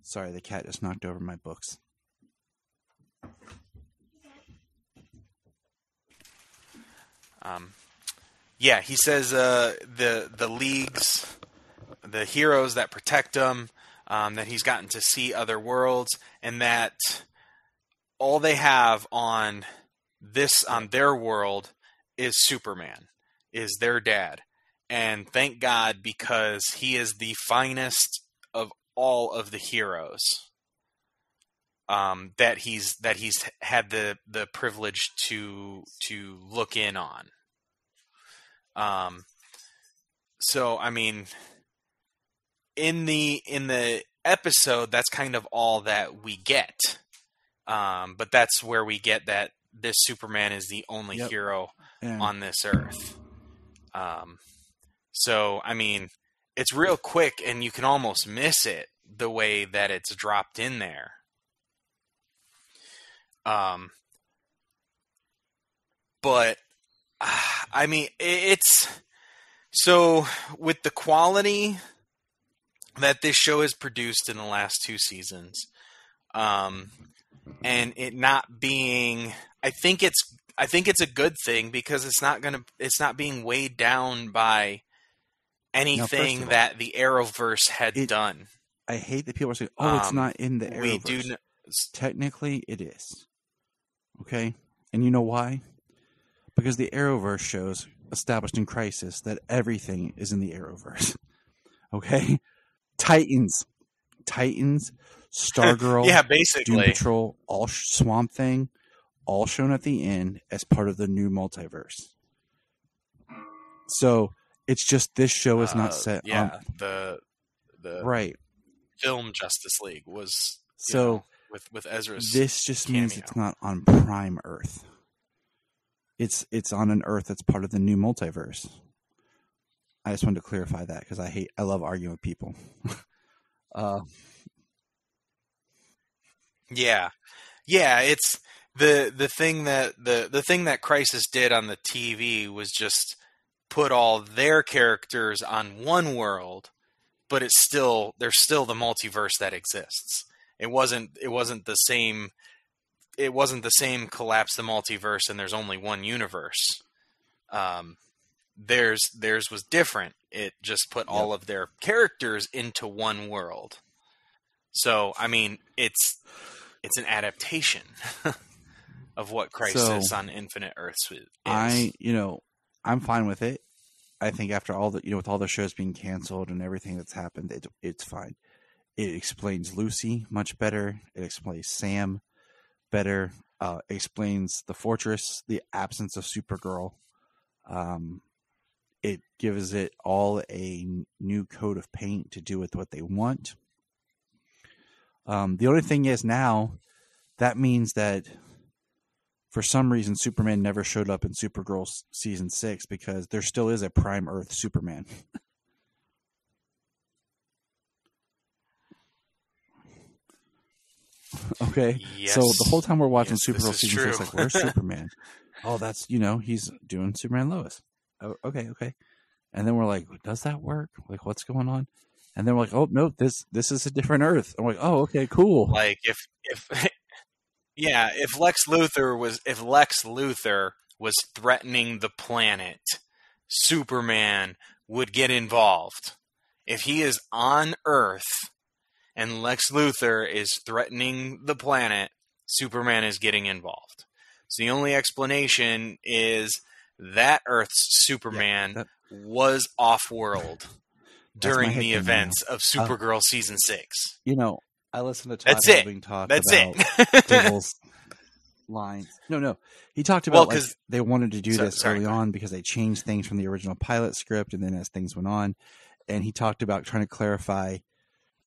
Sorry, the cat just knocked over my books. Yeah, he says the leagues, the heroes that protect them, that he's gotten to see other worlds, and that all they have on their world is Superman, is their dad. And thank God, because he is the finest of all of the heroes that he's had the privilege to look in on. So I mean, in the episode, that's kind of all that we get. But that's where we get that this Superman is the only hero on this earth. So, I mean, it's real quick, and you can almost miss it the way that it's dropped in there. But, I mean, it's... So, with the quality that this show has produced in the last 2 seasons, and it not being... I think it's a good thing, because it's not being weighed down by anything that the Arrowverse had done. I hate that people are saying, it's not in the Arrowverse. Technically, it is. Okay? And you know why? Because the Arrowverse shows, established in Crisis, that everything is in the Arrowverse. Okay? Titans, Stargirl, yeah, basically. Doom Patrol, all Swamp Thing, all shown at the end as part of the new multiverse. So it's just this show is not set on the right film Justice League was with Ezra's. This just cameo. means it's not on Prime Earth. It's on an Earth that's part of the new multiverse. I just wanted to clarify that because I love arguing with people. Yeah, it's the thing that the thing that Crisis did on the TV was just put all their characters on one world, but there's still the multiverse that exists. It wasn't the same. It wasn't the same collapse the multiverse and there's only one universe. Theirs was different. It just put all of their characters into one world. So I mean, it's an adaptation of what Crisis on Infinite Earths is. I'm fine with it. I think after all the, with all the shows being canceled and everything that's happened, it's fine. It explains Lucy much better. It explains Sam better. It explains the Fortress, the absence of Supergirl. It gives it all a new coat of paint to do with what they want. The only thing is now, that means that for some reason Superman never showed up in Supergirl season 6 because there still is a Prime Earth Superman. Okay, yes. So the whole time we're watching Supergirl season true. 6, like, where's Superman? Oh, that's, he's doing Superman Lois. Oh, okay. And then we're like, does that work? Like, what's going on? And then we're like, oh no, this is a different Earth. I'm like, oh, okay, cool. Like if Lex Luthor was threatening the planet, Superman would get involved. If he is on Earth and Lex Luthor is threatening the planet, Superman is getting involved. So the only explanation is that Earth's Superman was off-world during the events of Supergirl season 6. I listened to Todd Helbing talk That's about Diggle's lines. No. He talked about they wanted to do this early on because they changed things from the original pilot script, and then as things went on, and he talked about trying to clarify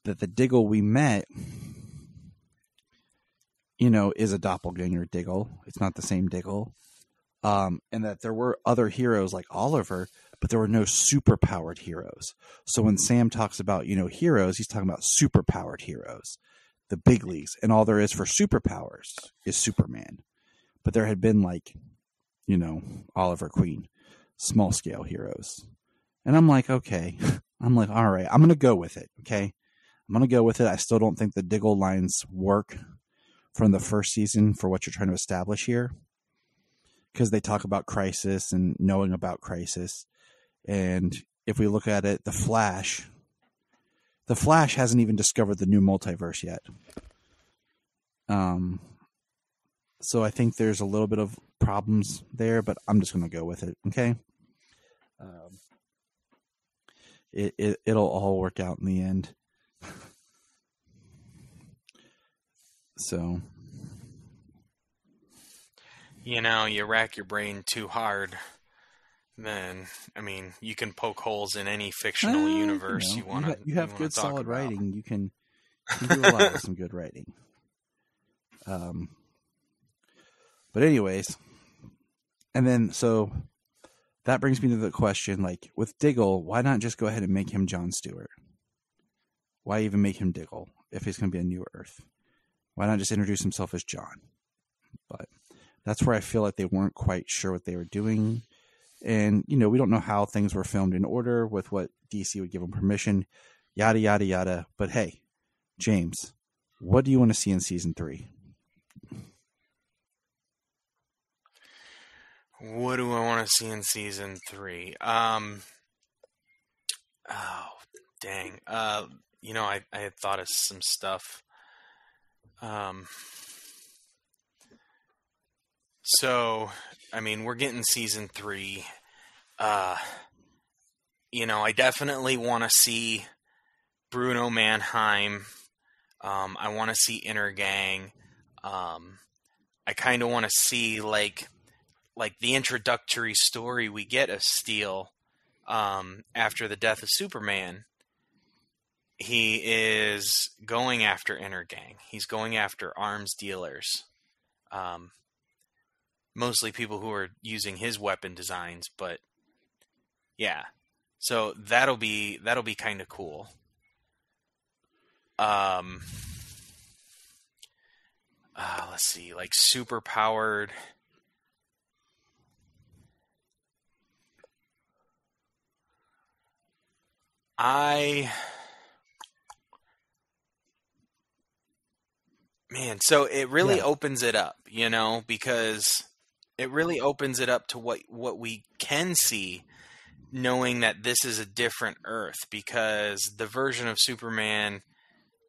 that the Diggle we met, is a doppelganger Diggle. It's not the same Diggle. And that there were other heroes like Oliver, but there were no superpowered heroes. So when Sam talks about, heroes, he's talking about superpowered heroes, the big leagues. And all there is for superpowers is Superman. But there had been Oliver Queen, small scale heroes. And I'm like, okay. I'm like, all right, I'm going to go with it. Okay. I'm going to go with it. I still don't think the Diggle lines work from the first season for what you're trying to establish here. Because they talk about Crisis and knowing about Crisis. And if we look at it, the Flash The Flash hasn't even discovered the new multiverse yet. So I think there's a little bit of problems there, but I'm just going to go with it. Okay. It'll all work out in the end. So, you rack your brain too hard, then you can poke holes in any fictional universe you want to. You have good, solid writing. You can do a lot with some good writing. But anyways, and then so that brings me to the question: like with Diggle, why not just go ahead and make him Jon Stewart? Why even make him Diggle if he's going to be a New Earth? Why not just introduce himself as John? But that's where I feel like they weren't quite sure what they were doing. And, we don't know how things were filmed in order with what DC would give them permission, yada, yada, yada. But hey, James, what do you want to see in season 3? What do I want to see in season 3? Oh, dang. I had thought of some stuff. So, we're getting season 3. I definitely want to see Bruno Mannheim. I want to see Intergang. I kind of want to see like the introductory story we get of Steel after the death of Superman. He is going after Intergang. He's going after arms dealers. Mostly people who are using his weapon designs, but yeah. So that'll be kind of cool. Let's see, like super powered. So it really opens it up, because it really opens it up to what we can see, knowing that this is a different Earth, because the version of Superman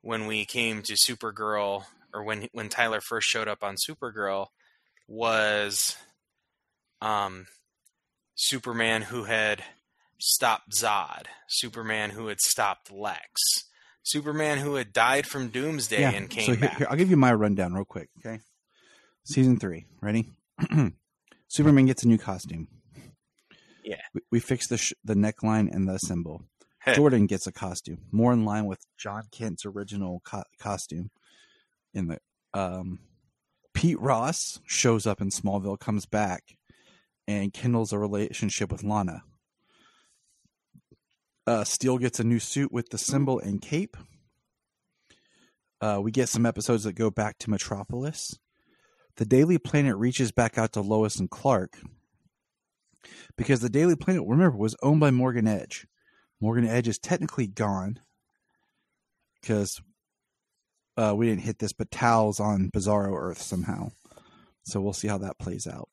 when we came to Supergirl, or when Tyler first showed up on Supergirl, was Superman who had stopped Zod, Superman who had stopped Lex, Superman who had died from Doomsday and came back. Here, I'll give you my rundown real quick, okay? Season 3, ready? Superman gets a new costume. Yeah. We fix the neckline and the symbol. Jordan gets a costume, more in line with John Kent's original costume. In the Pete Ross shows up in Smallville, comes back, and kindles a relationship with Lana. Steel gets a new suit with the symbol and cape. We get some episodes that go back to Metropolis. The Daily Planet reaches back out to Lois and Clark, because the Daily Planet, remember, was owned by Morgan Edge. Morgan Edge is technically gone because we didn't hit this, but Tal's on Bizarro Earth somehow. So we'll see how that plays out.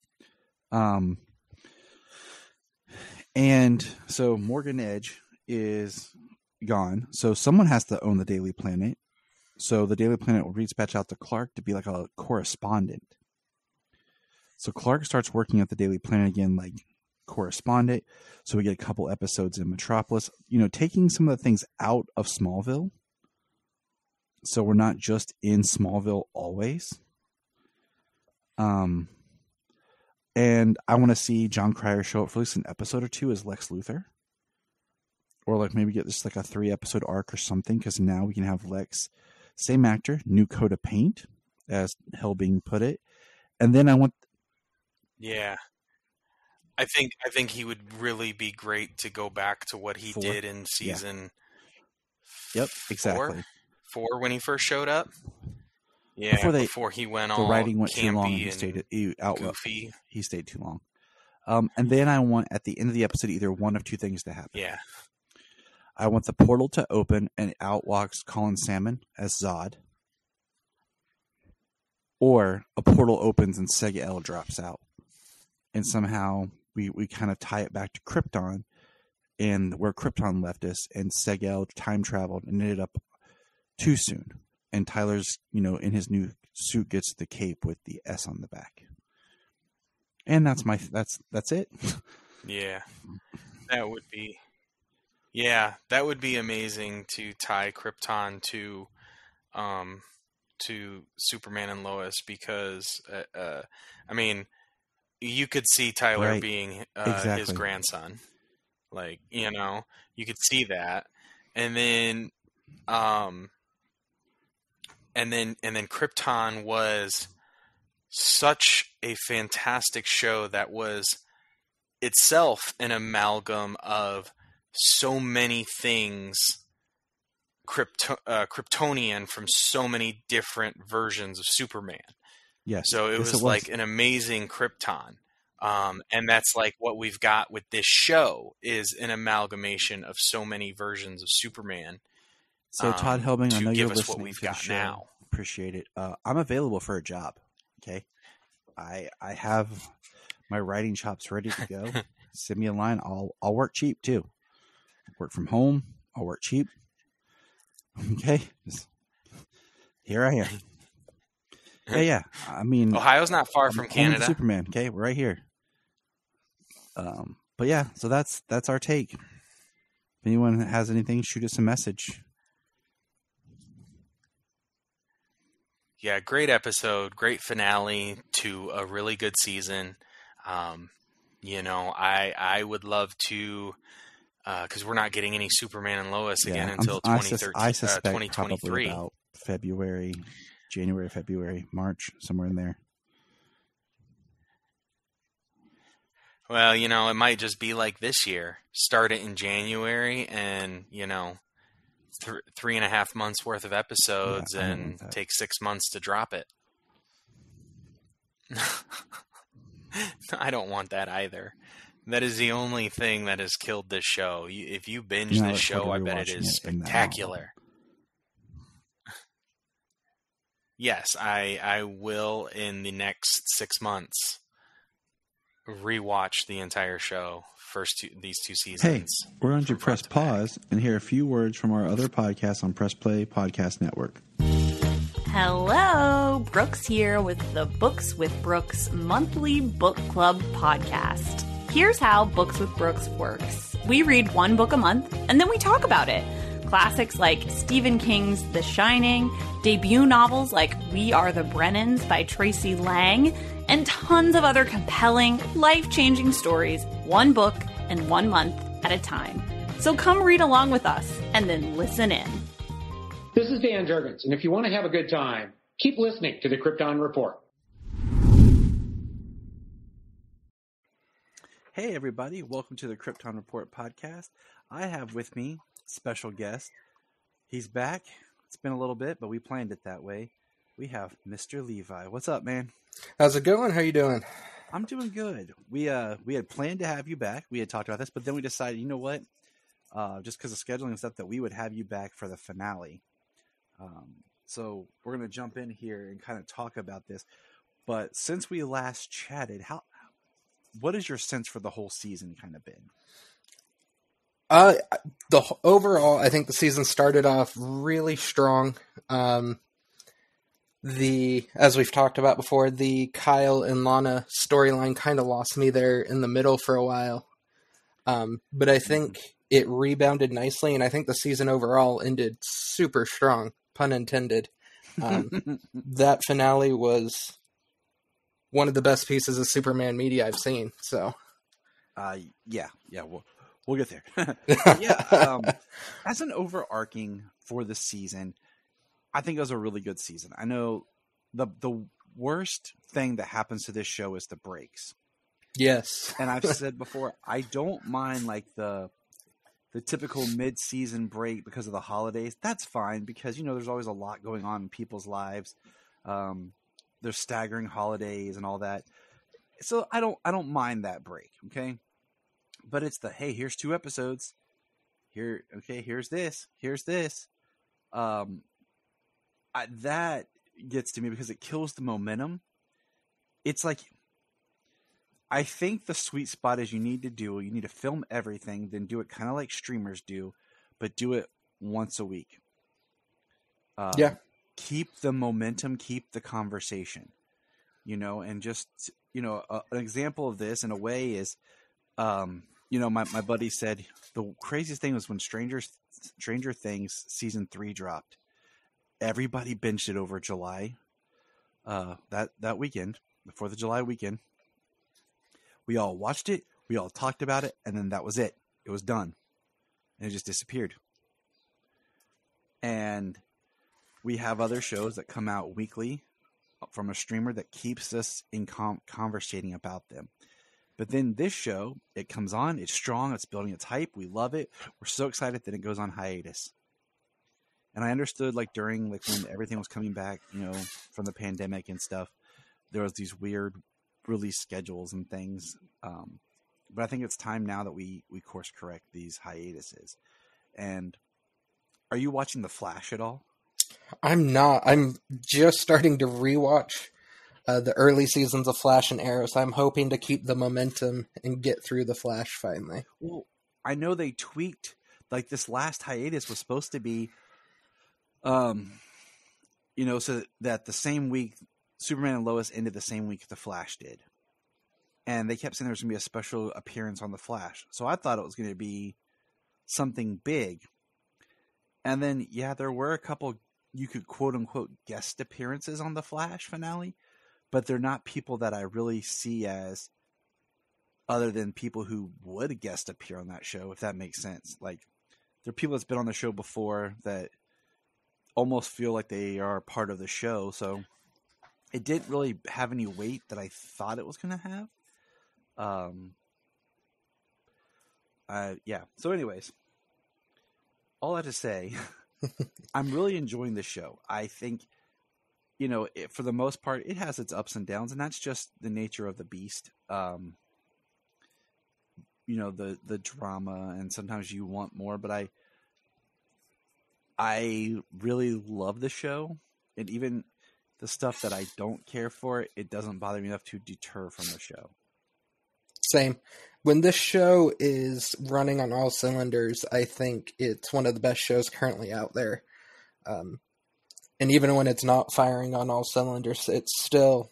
And so Morgan Edge is gone. So someone has to own the Daily Planet. So the Daily Planet will reach back out to Clark to be like a correspondent. So Clark starts working at the Daily Planet again, like correspondent. So we get a couple episodes in Metropolis, taking some of the things out of Smallville. So we're not just in Smallville always. And I want to see John Cryer show up for at least an episode or 2 as Lex Luthor. Or like maybe get this like a 3-episode arc or something, because now we can have Lex, same actor, new coat of paint, as Hellbing put it. And then I want... Yeah. I think he would really be great to go back to what he did in season... Yep, exactly. 4 when he first showed up. Yeah, before he went all the writing went too long and goofy. He stayed too long. And then I want, at the end of the episode, either one of 2 things to happen. Yeah. I want the portal to open and out walks Colin Salmon as Zod. Or a portal opens and Sega L drops out. And somehow we kind of tie it back to Krypton. and where Krypton left us, and Segel time traveled and ended up too soon. And Tyler's, in his new suit gets the cape with the S on the back. And that's it. Yeah. That would be amazing to tie Krypton to Superman and Lois, because you could see Tyler Right. being Exactly. his grandson. Like, you could see that. And then and then Krypton was such a fantastic show that was itself an amalgam of so many things Kryptonian from so many different versions of Superman. Yes. So it was like an amazing Krypton. And that's like what we've got with this show, is an amalgamation of so many versions of Superman. So Todd Helbing, I know you're listening what we've to the got show. now. Appreciate it. I'm available for a job. Okay, I have my writing chops ready to go. Send me a line. I'll work cheap too. Work from home. I'll work cheap. Okay, here I am. Yeah. I mean, Ohio's not far from Canada. Superman. Okay, we're right here. But yeah, so that's our take. If anyone has anything, shoot us a message. Yeah, great episode, great finale to a really good season. I would love to, because we're not getting any Superman and Lois again until I suspect 2023. Probably about January, February, March, somewhere in there. Well, it might just be like this year. Start it in January and, 3.5 months worth of episodes and take 6 months to drop it. I don't want that either. That is the only thing that has killed this show. If you binge this show, I bet it is spectacular. Yes, I will in the next 6 months rewatch the entire show, these two seasons. Hey, we're going to press pause and hear a few words from our other podcasts on Press Play Podcast Network. Hello, Brooks here with the Books with Brooks monthly book club podcast. Here's how Books with Brooks works. We read one book a month and then we talk about it. Classics like Stephen King's The Shining, debut novels like We Are the Brennans by Tracy Lang, and tons of other compelling, life-changing stories, one book and 1 month at a time. So come read along with us and then listen in. This is Dan Jurgens, and if you want to have a good time, keep listening to the Krypton Report. Hey everybody, welcome to the Krypton Report podcast. I have with me special guest. He's back. It's been a little bit, but we planned it that way. We have Mr. Levi. What's up, man? How's it going? How you doing? I'm doing good. We had planned to have you back. We had talked about this, but then we decided, you know what? Just because of scheduling and stuff, that we would have you back for the finale. So we're going to jump in here and kind of talk about this. But since we last chatted, what is your sense for the whole season kind of been? Overall, I think the season started off really strong. As we've talked about before, the Kyle and Lana storyline kind of lost me there in the middle for a while. But I think it rebounded nicely, and I think the season overall ended super strong, pun intended. That finale was one of the best pieces of Superman media I've seen. So, yeah, we'll get there. As an overarching for the season, I think it was a really good season. I know the worst thing that happens to this show is the breaks. Yes. And I've said before, I don't mind like the typical mid-season break because of the holidays. That's fine because, there's always a lot going on in people's lives. There's staggering holidays and all that. So I don't mind that break, okay? But it's hey, here's 2 episodes. Here's this. That gets to me because it kills the momentum. It's like I think the sweet spot is you need to film everything, then do it kind of like streamers do, but do it once a week. Yeah. Keep the momentum, keep the conversation, and just, an example of this in a way is, my buddy said the craziest thing was when Stranger Things season 3 dropped. Everybody binged it over July, that weekend, the 4th of July weekend. We all watched it, we all talked about it, and then that was it. It was done. And it just disappeared. And we have other shows that come out weekly from a streamer that keeps us in conversating about them. But then this show, it comes on, it's strong, it's building its hype, we love it. We're so excited that it goes on hiatus. And I understood, during when everything was coming back, from the pandemic and stuff, there was these weird release schedules and things. But I think it's time now that we course correct these hiatuses. And are you watching The Flash at all? I'm not. I'm just starting to rewatch the early seasons of Flash and Arrow, so I'm hoping to keep the momentum and get through The Flash finally. Well, I know they tweaked, this last hiatus was supposed to be, so that the same week Superman and Lois ended the same week The Flash did. And they kept saying there was going to be a special appearance on The Flash. So I thought it was going to be something big. And then, there were a couple, you could quote unquote guest appearances on The Flash finale, but they're not people that I really see as other than people who would guest appear on that show, if that makes sense. They're people that's been on the show before that almost feel like they are part of the show. So it didn't really have any weight that I thought it was going to have. So anyways, all that to say, I'm really enjoying this show. I think, for the most part, it has its ups and downs, and that's just the nature of the beast. The drama, and sometimes you want more, but I really love the show, and even the stuff that I don't care for, it doesn't bother me enough to deter from the show. Same. When this show is running on all cylinders, I think it's one of the best shows currently out there. And even when it's not firing on all cylinders, it's still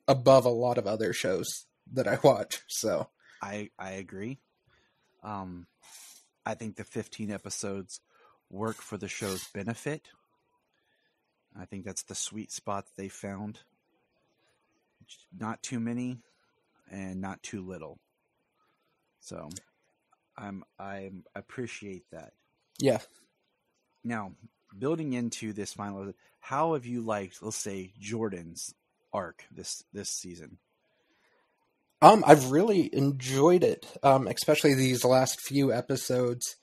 above a lot of other shows that I watch. So I agree. I think the 15 episodes work for the show's benefit. I think that's the sweet spot that they found. Not too many and not too little. So I appreciate that. Yeah. Now, building into this final, how have you liked, let's say, Jordan's arc this season? I've really enjoyed it, especially these last few episodes.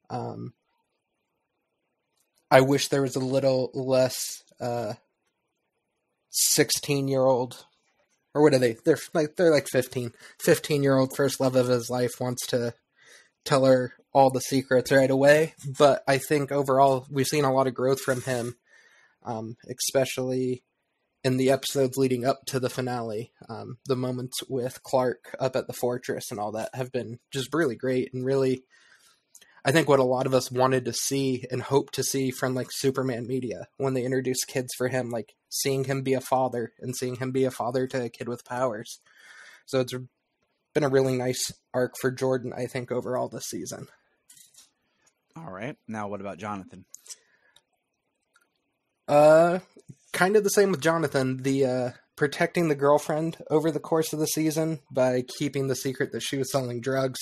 I wish there was a little less 16-year-old, or what are they? They're like 15. 15-year-old first love of his life wants to tell her all the secrets right away. But I think overall we've seen a lot of growth from him, especially in the episodes leading up to the finale. The moments with Clark up at the fortress and all that have been just really great, and really, I think what a lot of us wanted to see and hope to see from Superman media when they introduced kids for him, seeing him be a father and seeing him be a father to a kid with powers. So it's been a really nice arc for Jordan, I think, overall this season. All right. Now what about Jonathan? Kind of the same with Jonathan. The protecting the girlfriend over the course of the season by keeping the secret that she was selling drugs.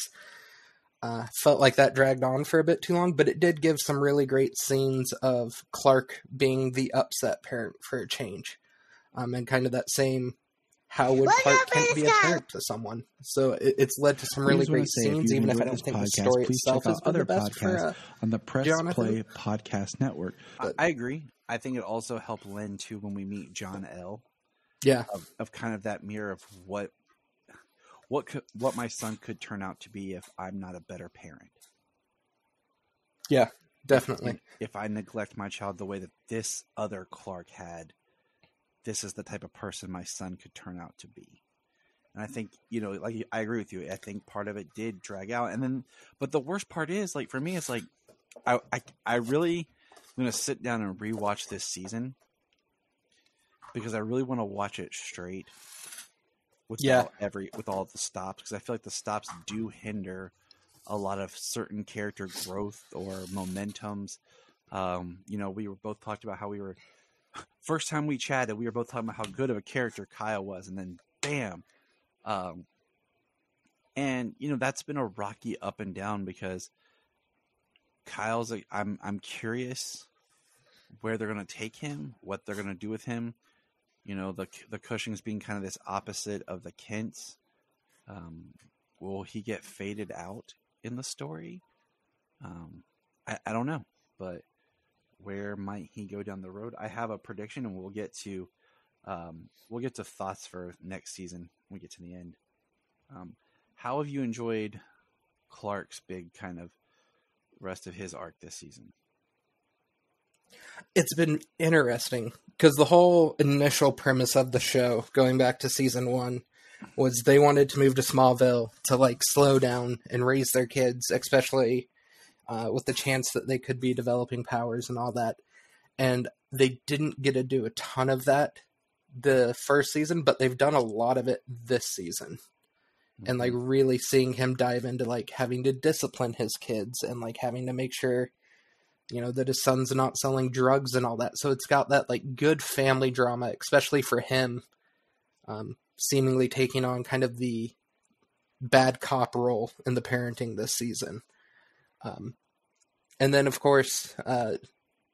Felt like that dragged on for a bit too long, but it did give some really great scenes of Clark being the upset parent for a change. And kind of that same, how would Clark Kent be a parent to someone? So it's led to some really great scenes, even if I don't think the story itself has been the best for on the Press Jonathan. Play Podcast Network. I agree. I think it also helped lend to when we meet John L. Yeah. Of kind of that mirror of what my son could turn out to be if I'm not a better parent. Yeah, definitely. If I neglect my child the way that this other Clark had, this is the type of person my son could turn out to be. And I think, like, I agree with you. I think part of it did drag out. And then, but the worst part is, like, for me, it's like, I really am going to sit down and rewatch this season because I really want to watch it straight without with all the stops. Because I feel like the stops do hinder a lot of certain character growth or momentums. We were both talked about how we were, first time we chatted, we were both talking about how good of a character Kyle was. And then, bam. And that's been a rocky up and down because Kyle's like, I'm curious where they're going to take him, what they're going to do with him. The Cushings being kind of this opposite of the Kents. Will he get faded out in the story? I don't know, but where might he go down the road? I have a prediction, and we'll get to thoughts for next season when we get to the end. How have you enjoyed Clark's big kind of rest of his arc this season? It's been interesting because the whole initial premise of the show, going back to season 1, was they wanted to move to Smallville to like slow down and raise their kids, especially with the chance that they could be developing powers and all that. And they didn't get to do a ton of that the first season, but they've done a lot of it this season. Mm-hmm. And like really seeing him dive into like having to discipline his kids and like having to make sure, that his son's not selling drugs and all that. So it's got that like good family drama, especially for him, seemingly taking on kind of the bad cop role in the parenting this season. And then of course,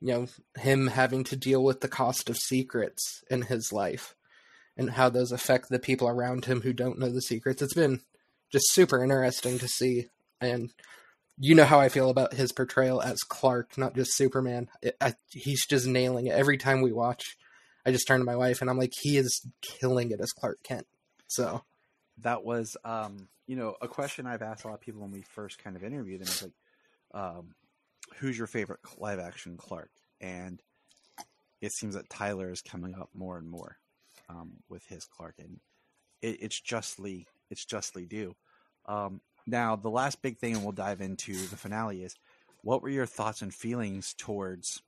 him having to deal with the cost of secrets in his life and how those affect the people around him who don't know the secrets. It's been just super interesting to see. And how I feel about his portrayal as Clark, not just Superman. He's just nailing it. Every time we watch, I just turn to my wife and I'm like, he is killing it as Clark Kent. So that was, a question I've asked a lot of people when we first kind of interviewed them. It's like, who's your favorite live action Clark? And it seems that Tyler is coming up more and more with his Clark, and it's justly due. Now, the last big thing, and we'll dive into the finale, is what were your thoughts and feelings towards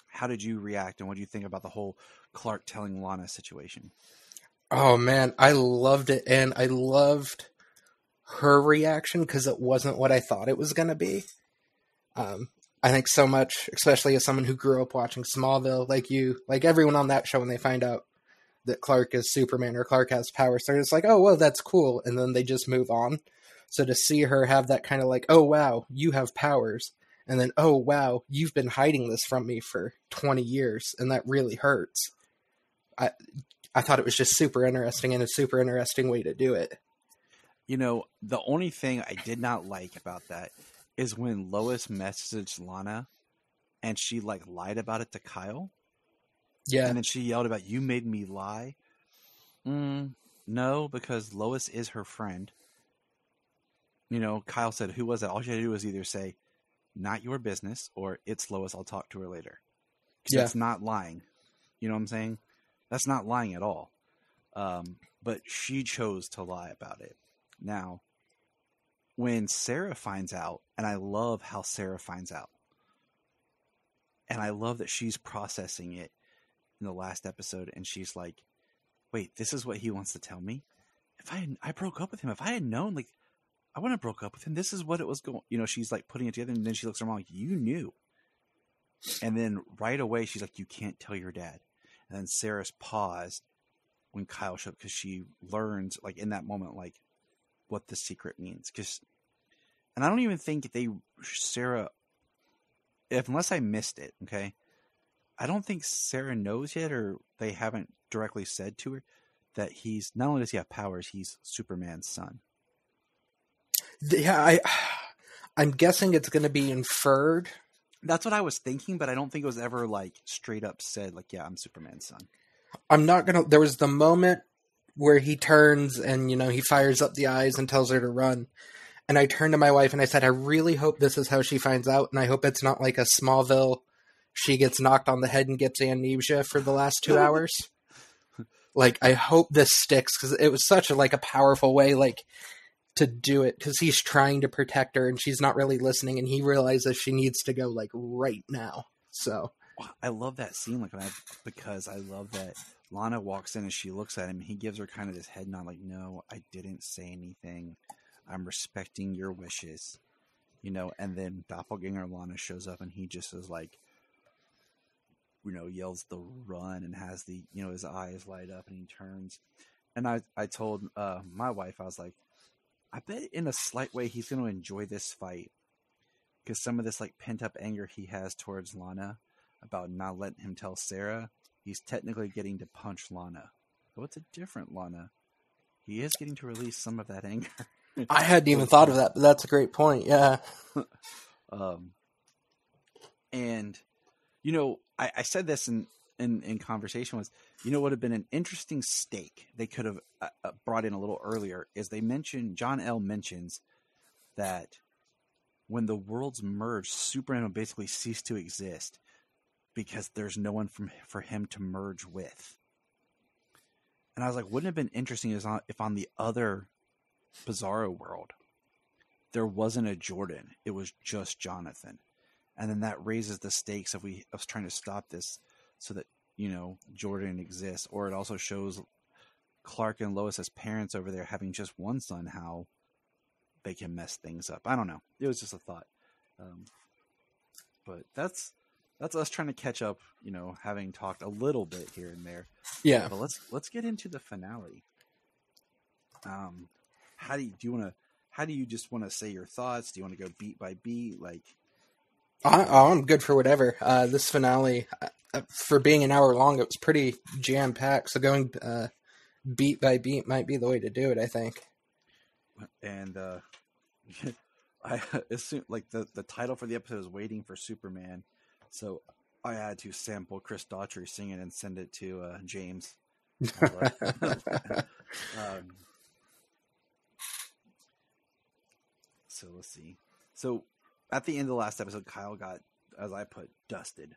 how did you react and what do you think about the whole Clark telling Lana situation? Oh, man, I loved it, and I loved her reaction because it wasn't what I thought it was going to be. I think so much, especially as someone who grew up watching Smallville, like everyone on that show, when they find out that Clark is Superman or Clark has powers, they're just like, oh, well, that's cool. And then they just move on. So to see her have that kind of like, oh, wow, you have powers. And then, oh, wow, you've been hiding this from me for 20 years. And that really hurts. I thought it was just super interesting and a super interesting way to do it. The only thing I did not like about that is when Lois messaged Lana and she like lied about it to Kyle. Yeah. And then she yelled about, you made me lie. No, because Lois is her friend. Kyle said, who was it? All she had to do was either say, not your business, or it's Lois, I'll talk to her later. Yeah. That's not lying. You know what I'm saying? That's not lying at all. But she chose to lie about it. Now, when Sarah finds out, and I love how Sarah finds out, and I love that she's processing it in the last episode, and she's like, wait, this is what he wants to tell me? If I broke up with him, if I had known, like, I wouldn't have broke up with him. This is what it was going, she's like putting it together, and then she looks at her mom like, you knew. And then right away, she's like, you can't tell your dad. And then Sarah's paused when Kyle showed up because she learns, like, in that moment, like, what the secret means. And I don't even think Sarah, unless I missed it, okay, I don't think Sarah knows yet, or they haven't directly said to her that he's, not only does he have powers, he's Superman's son. Yeah, I'm guessing it's going to be inferred. That's what I was thinking, but I don't think it was ever like straight up said, like, yeah, I'm Superman's son. There was the moment where he turns and, he fires up the eyes and tells her to run. And I turned to my wife and I said, I really hope this is how she finds out. And I hope it's not like a Smallville, she gets knocked on the head and gets amnesia for the last 2 hours. Like, I hope this sticks, because it was such a powerful way, to do it, because he's trying to protect her and she's not really listening, and he realizes she needs to go right now. So I love that scene, because I love that Lana walks in and she looks at him and he gives her kind of this head nod, no, I didn't say anything. I'm respecting your wishes, and then Doppelganger Lana shows up and he just is yells the run and has the, his eyes light up and he turns. And I told my wife, I was like, I bet in a slight way he's going to enjoy this fight, because some of this pent up anger he has towards Lana about not letting him tell Sarah, he's technically getting to punch Lana. But it's a different Lana. He is getting to release some of that anger. I hadn't even thought of that, but that's a great point. Yeah. And I said this in conversation was, would have been an interesting stake they could have brought in a little earlier, is John L. mentions that when the worlds merge, Superman will basically cease to exist because there's no one for him to merge with. And I was like, wouldn't it have been interesting if on the other Bizarro world there wasn't a Jordan, it was just Jonathan. And then that raises the stakes of trying to stop this so that, Jordan exists. Or it also shows Clark and Lois as parents over there having just one son, how they can mess things up. I don't know. It was just a thought. But that's us trying to catch up, having talked a little bit here and there. Yeah. But let's get into the finale. How do you just want to say your thoughts? Do you want to go beat by beat? I'm good for whatever. This finale, for being an hour long, it was pretty jam-packed, so going beat by beat might be the way to do it, I think. And I assume the title for the episode is Waiting for Superman, so I had to sample Chris Daughtry singing and send it to James. So let's see. So at the end of the last episode, Kyle got, as I put, dusted.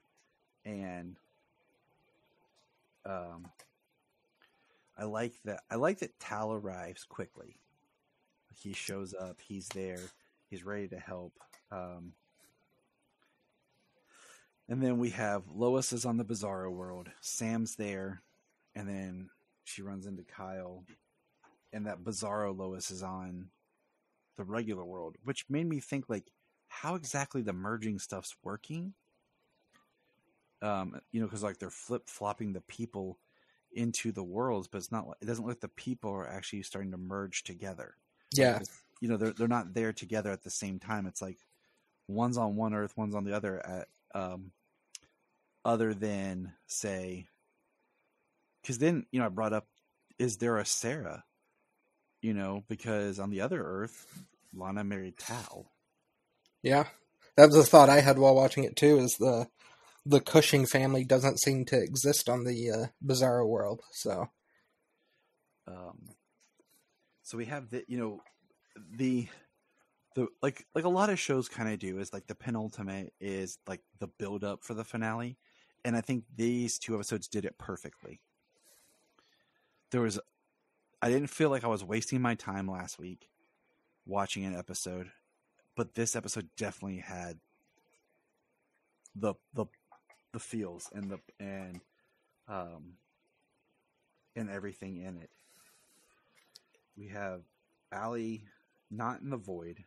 And I like that Tal arrives quickly. He shows up, he's there, he's ready to help. And then we have Lois is on the Bizarro world, Sam's there, and then she runs into Kyle, and that Bizarro Lois is on the regular world, which made me think how exactly the merging stuff's working. Because they're flip-flopping the people into the worlds, but it doesn't look like the people are actually starting to merge together. Yeah. They're not there together at the same time. It's one's on one Earth, one's on the other, at other than, say, because then, I brought up, is there a Sarah? Because on the other Earth, Lana married Tal. Yeah. That was a thought I had while watching it too, is the Cushing family doesn't seem to exist on the Bizarro world. So we have the like a lot of shows kind of do is the penultimate is the build up for the finale. And I think these two episodes did it perfectly. I didn't feel like I was wasting my time last week watching an episode, but this episode definitely had the feels and everything in it. We have Allie not in the void.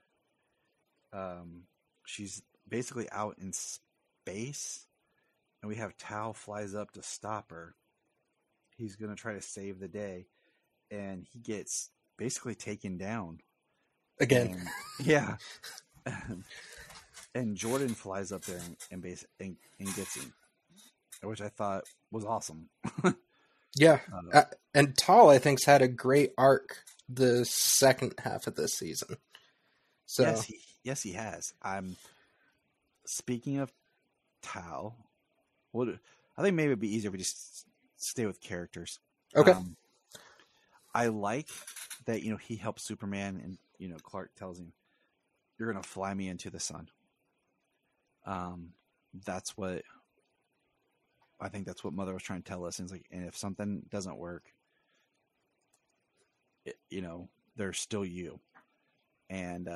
She's basically out in space, and we have Tal flies up to stop her. He's going to try to save the day, and he gets basically taken down again. Yeah. And Jordan flies up there and gets him, which I thought was awesome. Yeah. And Tal, I think, has had a great arc the second half of this season. So yes, he has. Speaking of Tal, I think maybe it'd be easier if we just stay with characters. Okay. I like that, he helps Superman, and, Clark tells him, you're going to fly me into the sun. I think that's what Mother was trying to tell us. And it's and if something doesn't work, they're still you. And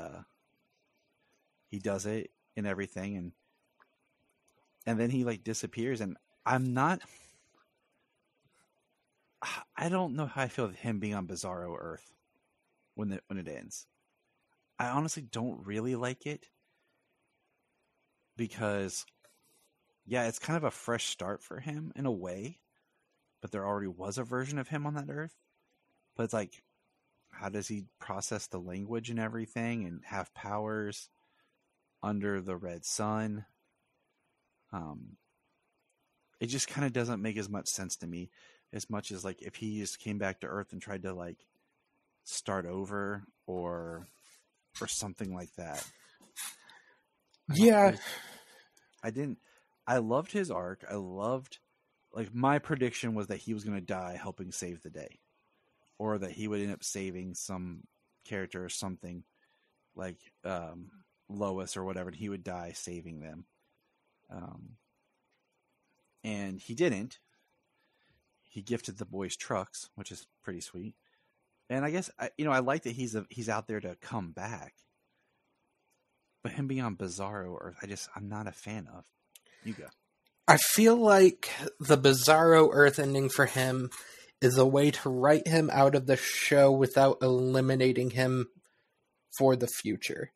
he does it and everything, and then he like disappears, and I don't know how I feel with him being on Bizarro Earth when it ends. I honestly don't really like it because, yeah, it's kind of a fresh start for him in a way, but there already was a version of him on that Earth. But it's like, how does he process the language and everything and have powers under the red sun? It just kind of doesn't make as much sense to me, as much as like if he just came back to Earth and tried to like start over or something like that. Yeah. I loved his arc. Like my prediction was that he was going to die helping save the day, or that he would end up saving some character or something like Lois or whatever, and he would die saving them. And he didn't. He gifted the boys trucks, which is pretty sweet. And I guess I like that he's out there to come back. But him being on Bizarro Earth, I'm not a fan of. You go. I feel like the Bizarro Earth ending for him is a way to write him out of the show without eliminating him for the future.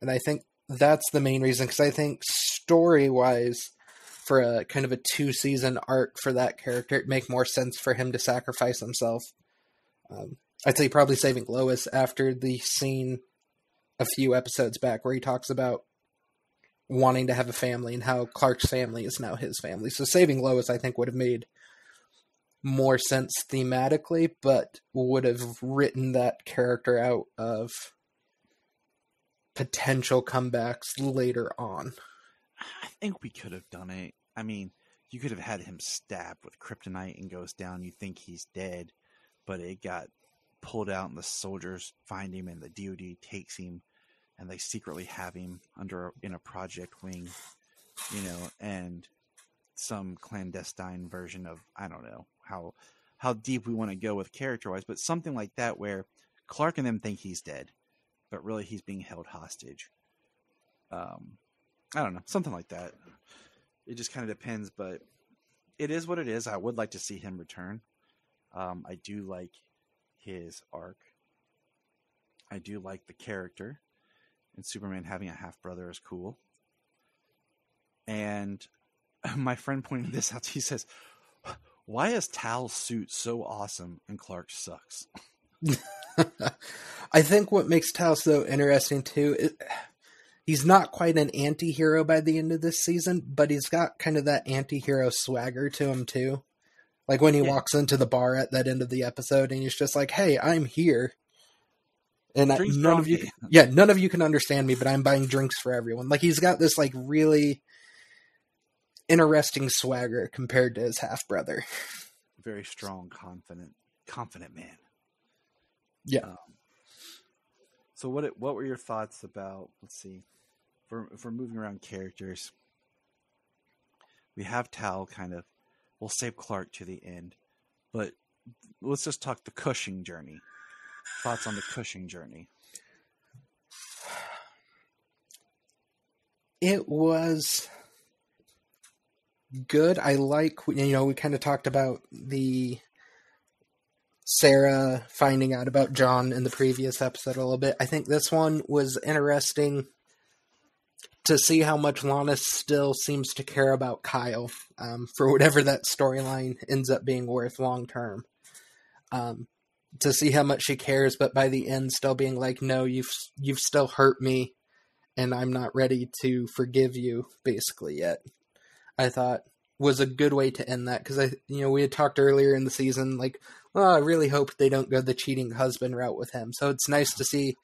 And I think that's the main reason, because I think story-wise, for a kind of a 2-season arc for that character, it'd make more sense for him to sacrifice himself. I'd say probably saving Lois after the scene a few episodes back where he talks about wanting to have a family and how Clark's family is now his family. So saving Lois, I think, would have made more sense thematically, but would have written that character out of potential comebacks later on. I think we could have done it. I mean, you could have had him stabbed with kryptonite and goes down. You think he's dead, but it got pulled out and the soldiers find him and the DOD takes him and they secretly have him in a project wing, and some clandestine version of, I don't know how deep we want to go with character-wise, but something like that where Clark and them think he's dead, but really he's being held hostage. I don't know, something like that. It just kind of depends, but it is what it is. I would like to see him return. I do like his arc. I do like the character, and Superman having a half-brother is cool. And my friend pointed this out. He says, why is Tal's suit so awesome and Clark sucks? I think what makes Tal so interesting too is he's not quite an anti-hero by the end of this season, but he's got kind of that anti-hero swagger to him too. Like when he walks into the bar at that end of the episode and he's just like, hey, I'm here. And none of you can understand me, but I'm buying drinks for everyone. Like he's got this like really interesting swagger compared to his half-brother. Very strong, confident man. Yeah. So what were your thoughts about, let's see, if we're moving around characters, we have Tal we'll save Clark to the end, but let's just talk the Cushing journey. Thoughts on the Cushing journey? It was good. I like, we kind of talked about the Sarah finding out about John in the previous episode a little bit. I think this one was interesting to see how much Lana still seems to care about Kyle, for whatever that storyline ends up being worth long term. To see how much she cares, but by the end still being like, no, you've still hurt me and I'm not ready to forgive you basically yet. I thought was a good way to end that, because we had talked earlier in the season like, well, I really hope they don't go the cheating husband route with him. So it's nice to see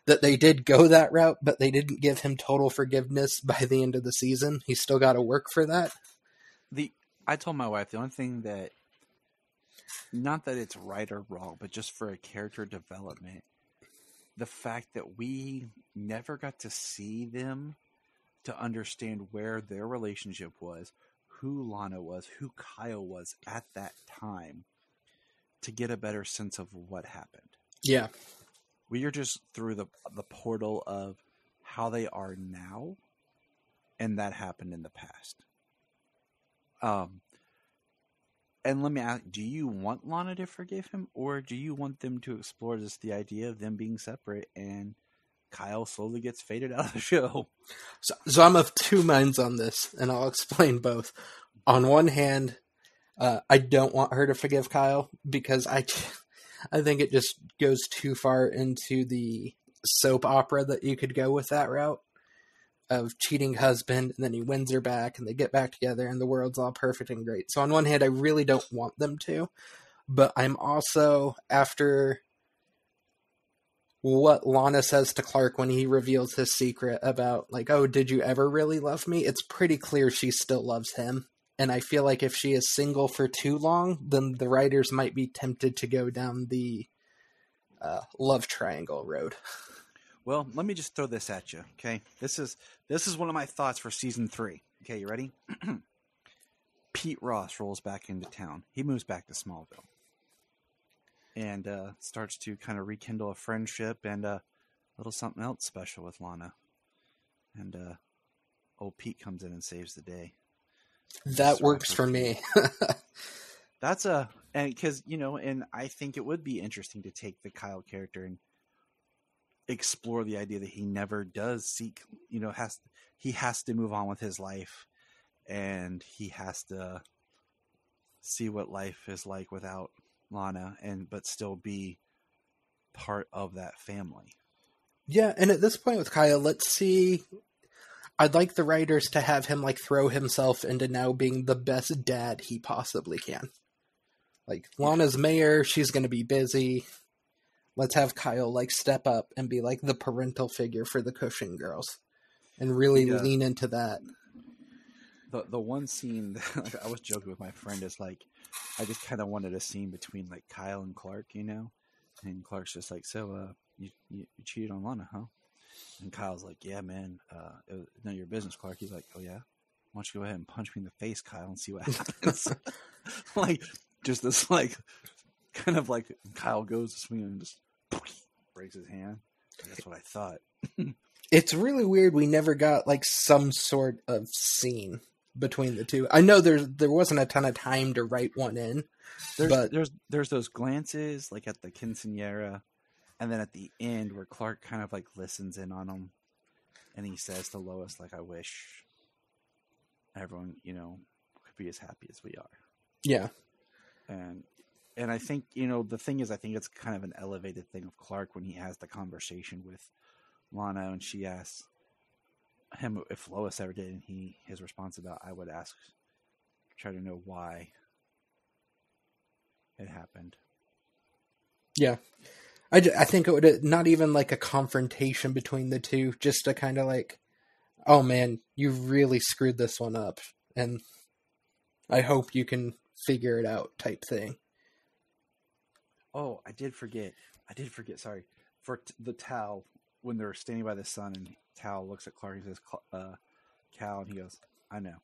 that they did go that route, but they didn't give him total forgiveness by the end of the season. He's still got to work for that. I told my wife the only thing that, not that it's right or wrong, but just for a character development, the fact that we never got to see them to understand where their relationship was, who Lana was, who Kyle was at that time, to get a better sense of what happened. Yeah. We are just through the portal of how they are now, and that happened in the past. And let me ask, do you want Lana to forgive him, or do you want them to explore just the idea of them being separate and Kyle slowly gets faded out of the show? So I'm of two minds on this, and I'll explain both. On one hand, I don't want her to forgive Kyle because I think it just goes too far into the soap opera that you could go with that route of cheating husband, and then he wins her back, and they get back together, and the world's all perfect and great. So on one hand, I really don't want them to, but I'm also, after what Lana says to Clark when he reveals his secret about, like, oh, did you ever really love me? It's pretty clear she still loves him. And I feel like if she is single for too long, then the writers might be tempted to go down the love triangle road. Well, let me just throw this at you, okay? This is one of my thoughts for season 3. Okay, you ready? Pete Ross rolls back into town. He moves back to Smallville and starts to kind of rekindle a friendship and a little something else special with Lana. And old Pete comes in and saves the day. That works for me. That's because, and I think it would be interesting to take the Kyle character and explore the idea that he never does seek, he has to move on with his life, and he has to see what life is like without Lana, but still be part of that family. Yeah, and at this point with Kyle, let's see. I'd like the writers to have him throw himself into now being the best dad he possibly can. Lana's mayor, she's going to be busy. Let's have Kyle step up and be the parental figure for the Cushing girls, and really lean into that. The one scene that I was joking with my friend is I just kind of wanted a scene between Kyle and Clark, and Clark's just so you cheated on Lana, huh? And Kyle's like, yeah, man, it was none of your business, Clark. He's like, oh yeah, why don't you go ahead and punch me in the face, Kyle, and see what happens? Just this kind of Kyle goes to swing and just breaks his hand. That's what I thought. It's really weird we never got some sort of scene between the two. I know there wasn't a ton of time to write one in. There's those glances at the quinceañera, and then at the end where Clark kind of listens in on him, and he says to Lois I wish everyone could be as happy as we are. Yeah. And I think, the thing is, I think it's kind of an elevated thing of Clark when he has the conversation with Lana, and she asks him if Lois ever did, and his response about, I would try to know why it happened. Yeah. I think it would not even a confrontation between the two, just to kind of oh man, you really screwed this one up, and I hope you can figure it out type thing. Oh, I did forget. Sorry. For the Tal, when they're standing by the sun, and Tal looks at Clark and says, Cal, and he goes, I know.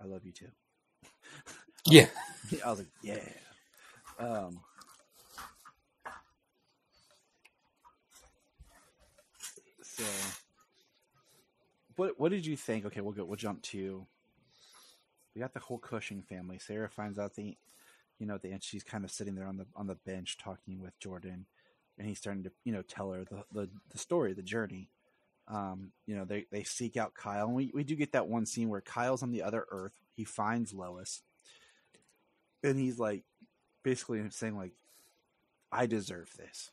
I love you too. Yeah. I was like, yeah. So, what did you think? Okay, we'll jump to. We got the whole Cushing family. Sarah finds out at the end, she's kind of sitting there on the bench talking with Jordan, and he's starting to tell her the story, the journey. They seek out Kyle, and we do get that one scene where Kyle's on the other Earth. He finds Lois, and he's basically saying I deserve this.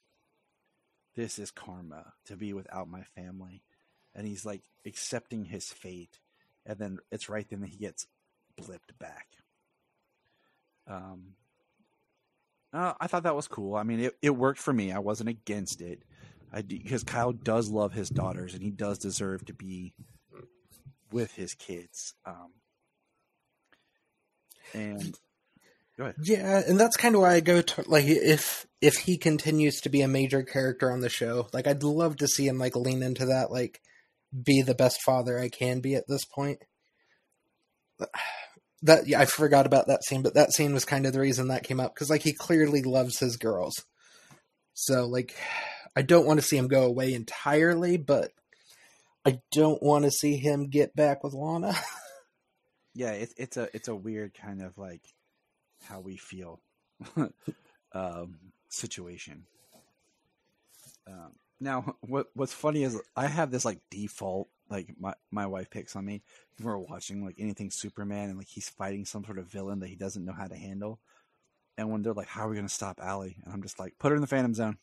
This is karma to be without my family, and he's accepting his fate, and then it's right then that he gets blipped back. I thought that was cool. I mean, it worked for me. I wasn't against it. Because Kyle does love his daughters, and he does deserve to be with his kids. And go ahead. Yeah, and that's kind of why I go to if he continues to be a major character on the show, I'd love to see him lean into that, be the best father I can be at this point. I forgot about that scene, but that scene was kind of the reason that came up, because he clearly loves his girls. So, like, I don't want to see him go away entirely, but I don't want to see him get back with Lana. Yeah, it's a weird kind of like how we feel situation. Now, what's funny is I have this like default, like my wife picks on me when we're watching like anything Superman and like he's fighting some sort of villain that he doesn't know how to handle. And when they're like, "How are we going to stop Allie?" And I'm just like, "Put her in the Phantom Zone."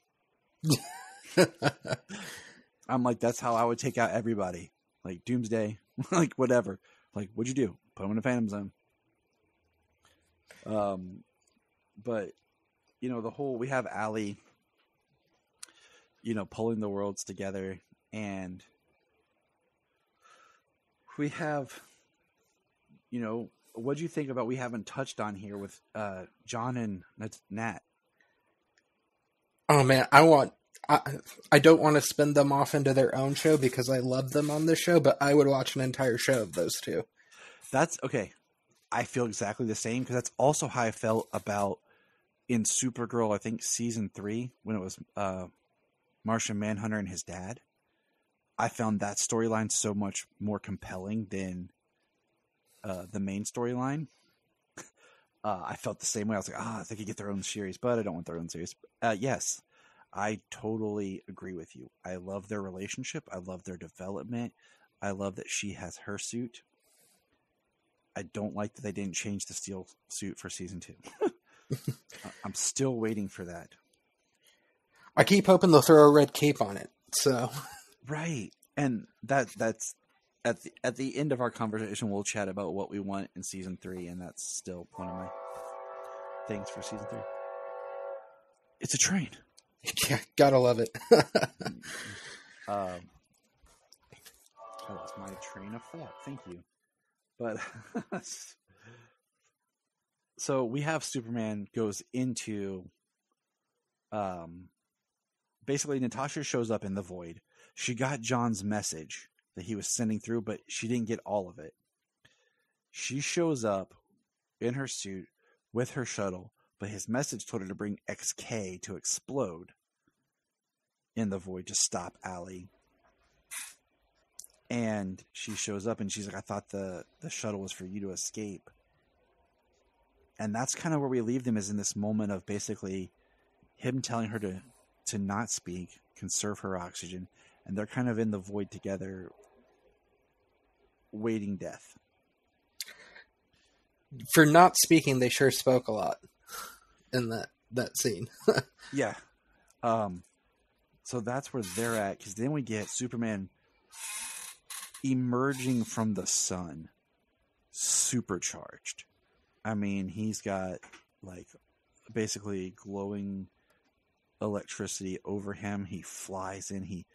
I'm like, that's how I would take out everybody, like Doomsday, like whatever. Like, what'd you do? Put him in the Phantom Zone. But you know, we have Allie, you know, pulling the worlds together, and we have, you know, what do you think about we haven't touched on here with John and Nat? Oh man, I don't want to spin them off into their own show because I love them on this show, but I would watch an entire show of those two. That's okay. I feel exactly the same because that's also how I felt about in Supergirl, I think season 3, when it was Martian Manhunter and his dad. I found that storyline so much more compelling than the main storyline. I felt the same way. I was like, they could get their own series, but I don't want their own series. Yes, I totally agree with you. I love their relationship. I love their development. I love that she has her suit. I don't like that they didn't change the steel suit for season 2. I'm still waiting for that. I keep hoping they'll throw a red cape on it. So right, and that's at the end of our conversation, we'll chat about what we want in season 3, and that's still one of my things for season 3. It's a train. Yeah, gotta love it. I lost my train of thought. Thank you. But so we have Superman goes into basically Natasha shows up in the void. She got John's message that he was sending through, but she didn't get all of it. She shows up in her suit with her shuttle, but his message told her to bring XK to explode in the void to stop Allie. And she shows up and she's like, I thought the shuttle was for you to escape. And that's kind of where we leave them, is in this moment of basically him telling her to not speak, conserve her oxygen. And they're kind of in the void together, waiting death. For not speaking, they sure spoke a lot in that scene. Yeah. So that's where they're at, because then we get Superman emerging from the sun, supercharged. I mean, he's got like basically glowing electricity over him. He flies in, he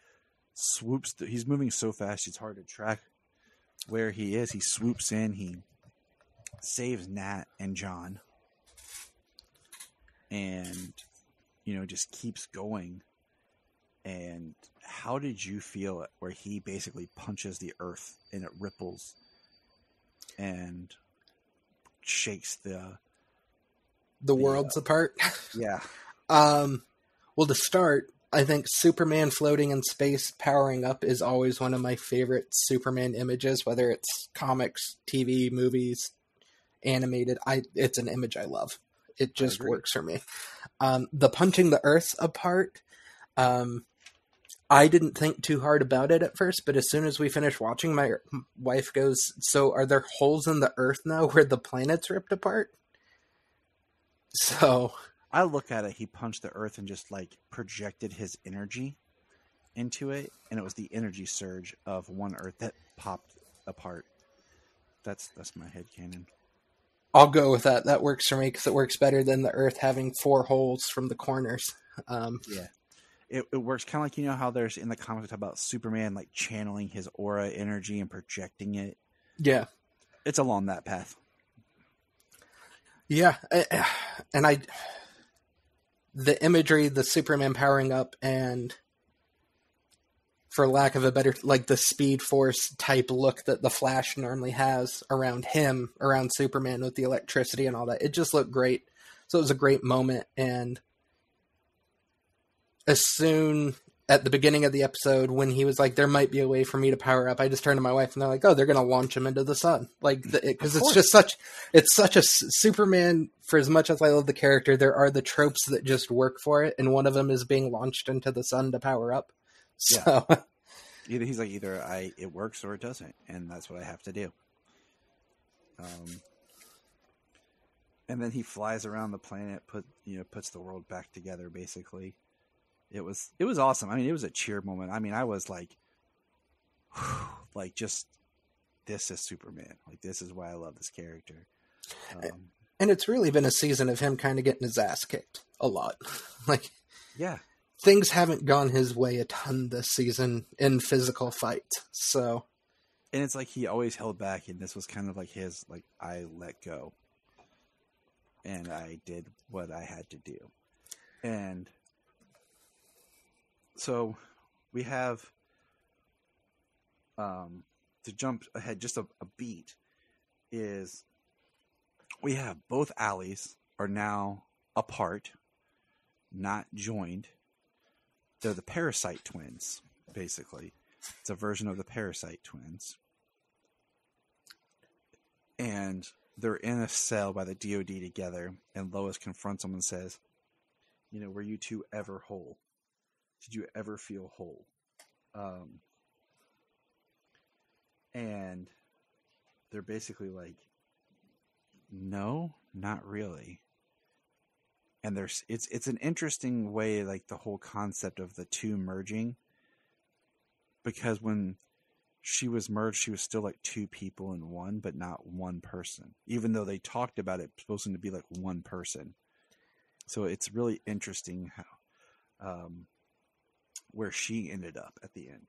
swoops. He's moving so fast, it's hard to track where he is. He swoops in, he saves Nat and John, and you know, just keeps going. And how did you feel where he basically punches the earth and it ripples and shakes the worlds apart? Yeah. Well, to start, I think Superman floating in space powering up is always one of my favorite Superman images, whether it's comics, TV, movies, animated. It's an image I love. It just works for me. The punching the earth apart, I didn't think too hard about it at first, but as soon as we finished watching, my wife goes, so are there holes in the earth now where the planet's ripped apart? So I look at it, he punched the earth and just like projected his energy into it, and it was the energy surge of one earth that popped apart. That's my headcanon. I'll go with that. That works for me because it works better than the earth having 4 holes from the corners. Yeah. It works kind of like, you know how there's in the comics about Superman like channeling his aura energy and projecting it. Yeah. It's along that path. Yeah. And the imagery, the Superman powering up, and for lack of a better, like the Speed Force type look that the Flash normally has around him, around Superman with the electricity and all that. It just looked great. So it was a great moment. And as soon at the beginning of the episode when he was like, there might be a way for me to power up, I just turned to my wife and they're like, oh, they're going to launch him into the sun. Like, because it's just such a Superman, for as much as I love the character, there are the tropes that just work for it. And one of them is being launched into the sun to power up. So yeah. Either it works or it doesn't. And that's what I have to do. And then he flies around the planet, puts the world back together. Basically, it was awesome. I mean, it was a cheer moment. I mean, I was like, just this is Superman. Like, this is why I love this character. And it's really been a season of him kind of getting his ass kicked a lot. Like, yeah, things haven't gone his way a ton this season in physical fights. So, and it's like he always held back, and this was kind of like his I let go. And I did what I had to do. And so we have, to jump ahead just a beat, is we have both alleys are now apart, not joined. They're the Parasite twins, basically. It's a version of the Parasite twins. And they're in a cell by the DOD together, and Lois confronts them and says, were you two ever whole? Did you ever feel whole? And they're basically like, no, not really. And it's an interesting way, like the whole concept of the two merging, because when she was merged, she was still like two people in one, but not one person, even though they talked about it supposed to be like one person. So it's really interesting how, where she ended up at the end.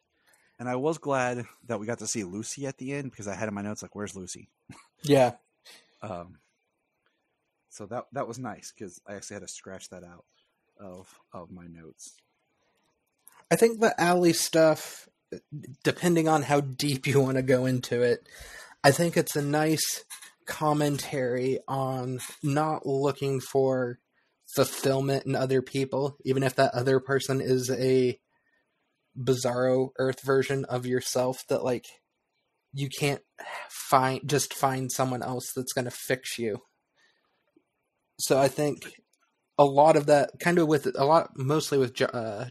And I was glad that we got to see Lucy at the end, because I had in my notes, like, where's Lucy? Yeah. So that was nice, because I actually had to scratch that out of my notes. I think the alley stuff, depending on how deep you want to go into it, I think it's a nice commentary on not looking for fulfillment in other people, even if that other person is a bizarro Earth version of yourself, that like you can't find someone else that's going to fix you. So I think a lot of that kind of mostly with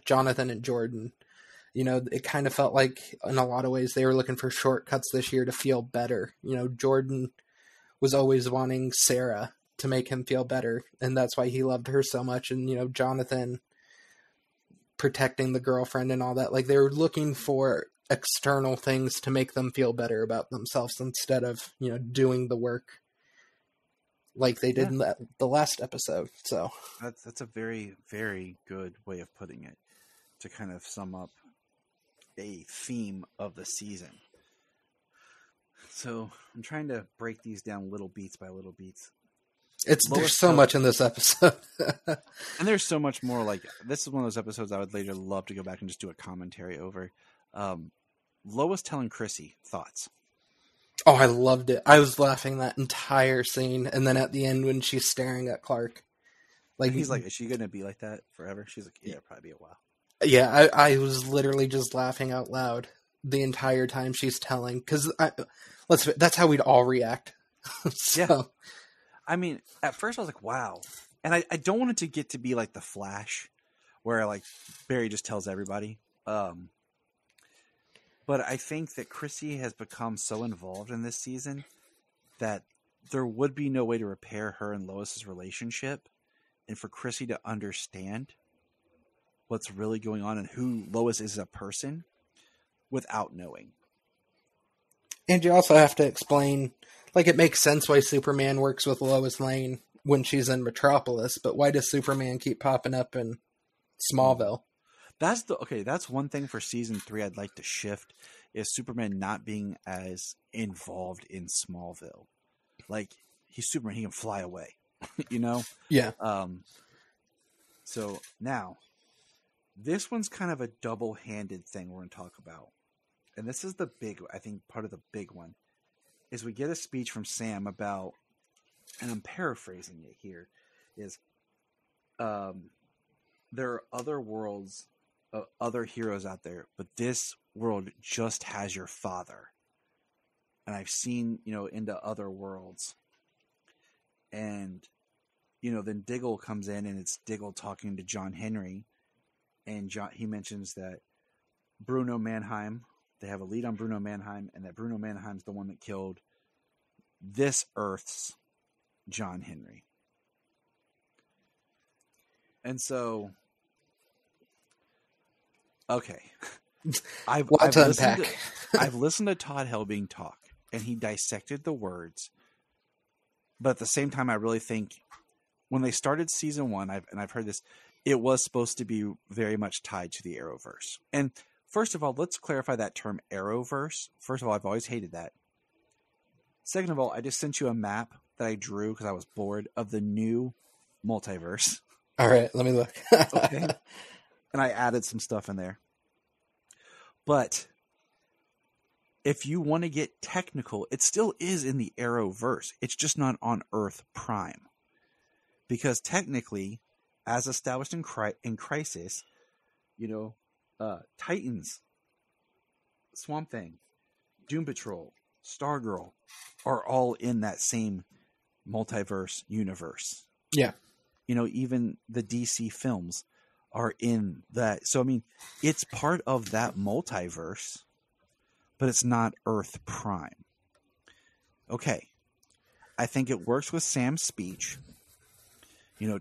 Jonathan and Jordan, it kind of felt like in a lot of ways they were looking for shortcuts this year to feel better. Jordan was always wanting Sarah to make him feel better, and that's why he loved her so much. And, Jonathan protecting the girlfriend and all that. Like, they were looking for external things to make them feel better about themselves instead of, doing the work like they did in the last episode. So that's a very, very good way of putting it, to kind of sum up a theme of the season. So I'm trying to break these down little beats by little beats. There's so much in this episode. And there's so much more. Like, this is one of those episodes I would later love to go back and just do a commentary over. Lois telling Chrissy thoughts. Oh, I loved it. I was laughing that entire scene. And then at the end when she's staring at Clark. Like, he's like, is she going to be like that forever? She's like, yeah, probably be a while. Yeah, I was literally just laughing out loud the entire time she's telling. Because that's how we'd all react. So. Yeah. I mean, at first I was like, wow. And I don't want it to get to be like The Flash, where like Barry just tells everybody. But I think that Chrissy has become so involved in this season that there would be no way to repair her and Lois's relationship, and for Chrissy to understand what's really going on and who Lois is as a person without knowing. And you also have to explain, like, it makes sense why Superman works with Lois Lane when she's in Metropolis, but why does Superman keep popping up in Smallville? That's one thing for season 3 I'd like to shift, is Superman not being as involved in Smallville. Like, he's Superman, he can fly away, Yeah. So now, this one's kind of a double-handed thing we're going to talk about. And this is the part of the big one, is we get a speech from Sam about, and I'm paraphrasing it here, is the there are other worlds, other heroes out there, but this world just has your father. And I've seen, into other worlds. And, then Diggle comes in, and it's Diggle talking to John Henry. And he mentions that Bruno Mannheim, they have a lead on Bruno Mannheim, and that Bruno Mannheim's the one that killed this Earth's John Henry. And so, okay. I've listened to Todd Helbing talk, and he dissected the words. But at the same time, I really think when they started season 1, I've heard this, it was supposed to be very much tied to the Arrowverse. And first of all, let's clarify that term Arrowverse. First of all, I've always hated that. Second of all, I just sent you a map that I drew because I was bored of the new multiverse. All right, let me look. Okay. And I added some stuff in there. But if you want to get technical, it still is in the Arrowverse. It's just not on Earth Prime. Because technically, as established in Crisis, Titans, Swamp Thing, Doom Patrol, Stargirl are all in that same multiverse universe. Yeah. Even the DC films are in that. So, I mean, it's part of that multiverse, but it's not Earth Prime. Okay. I think it works with Sam's speech.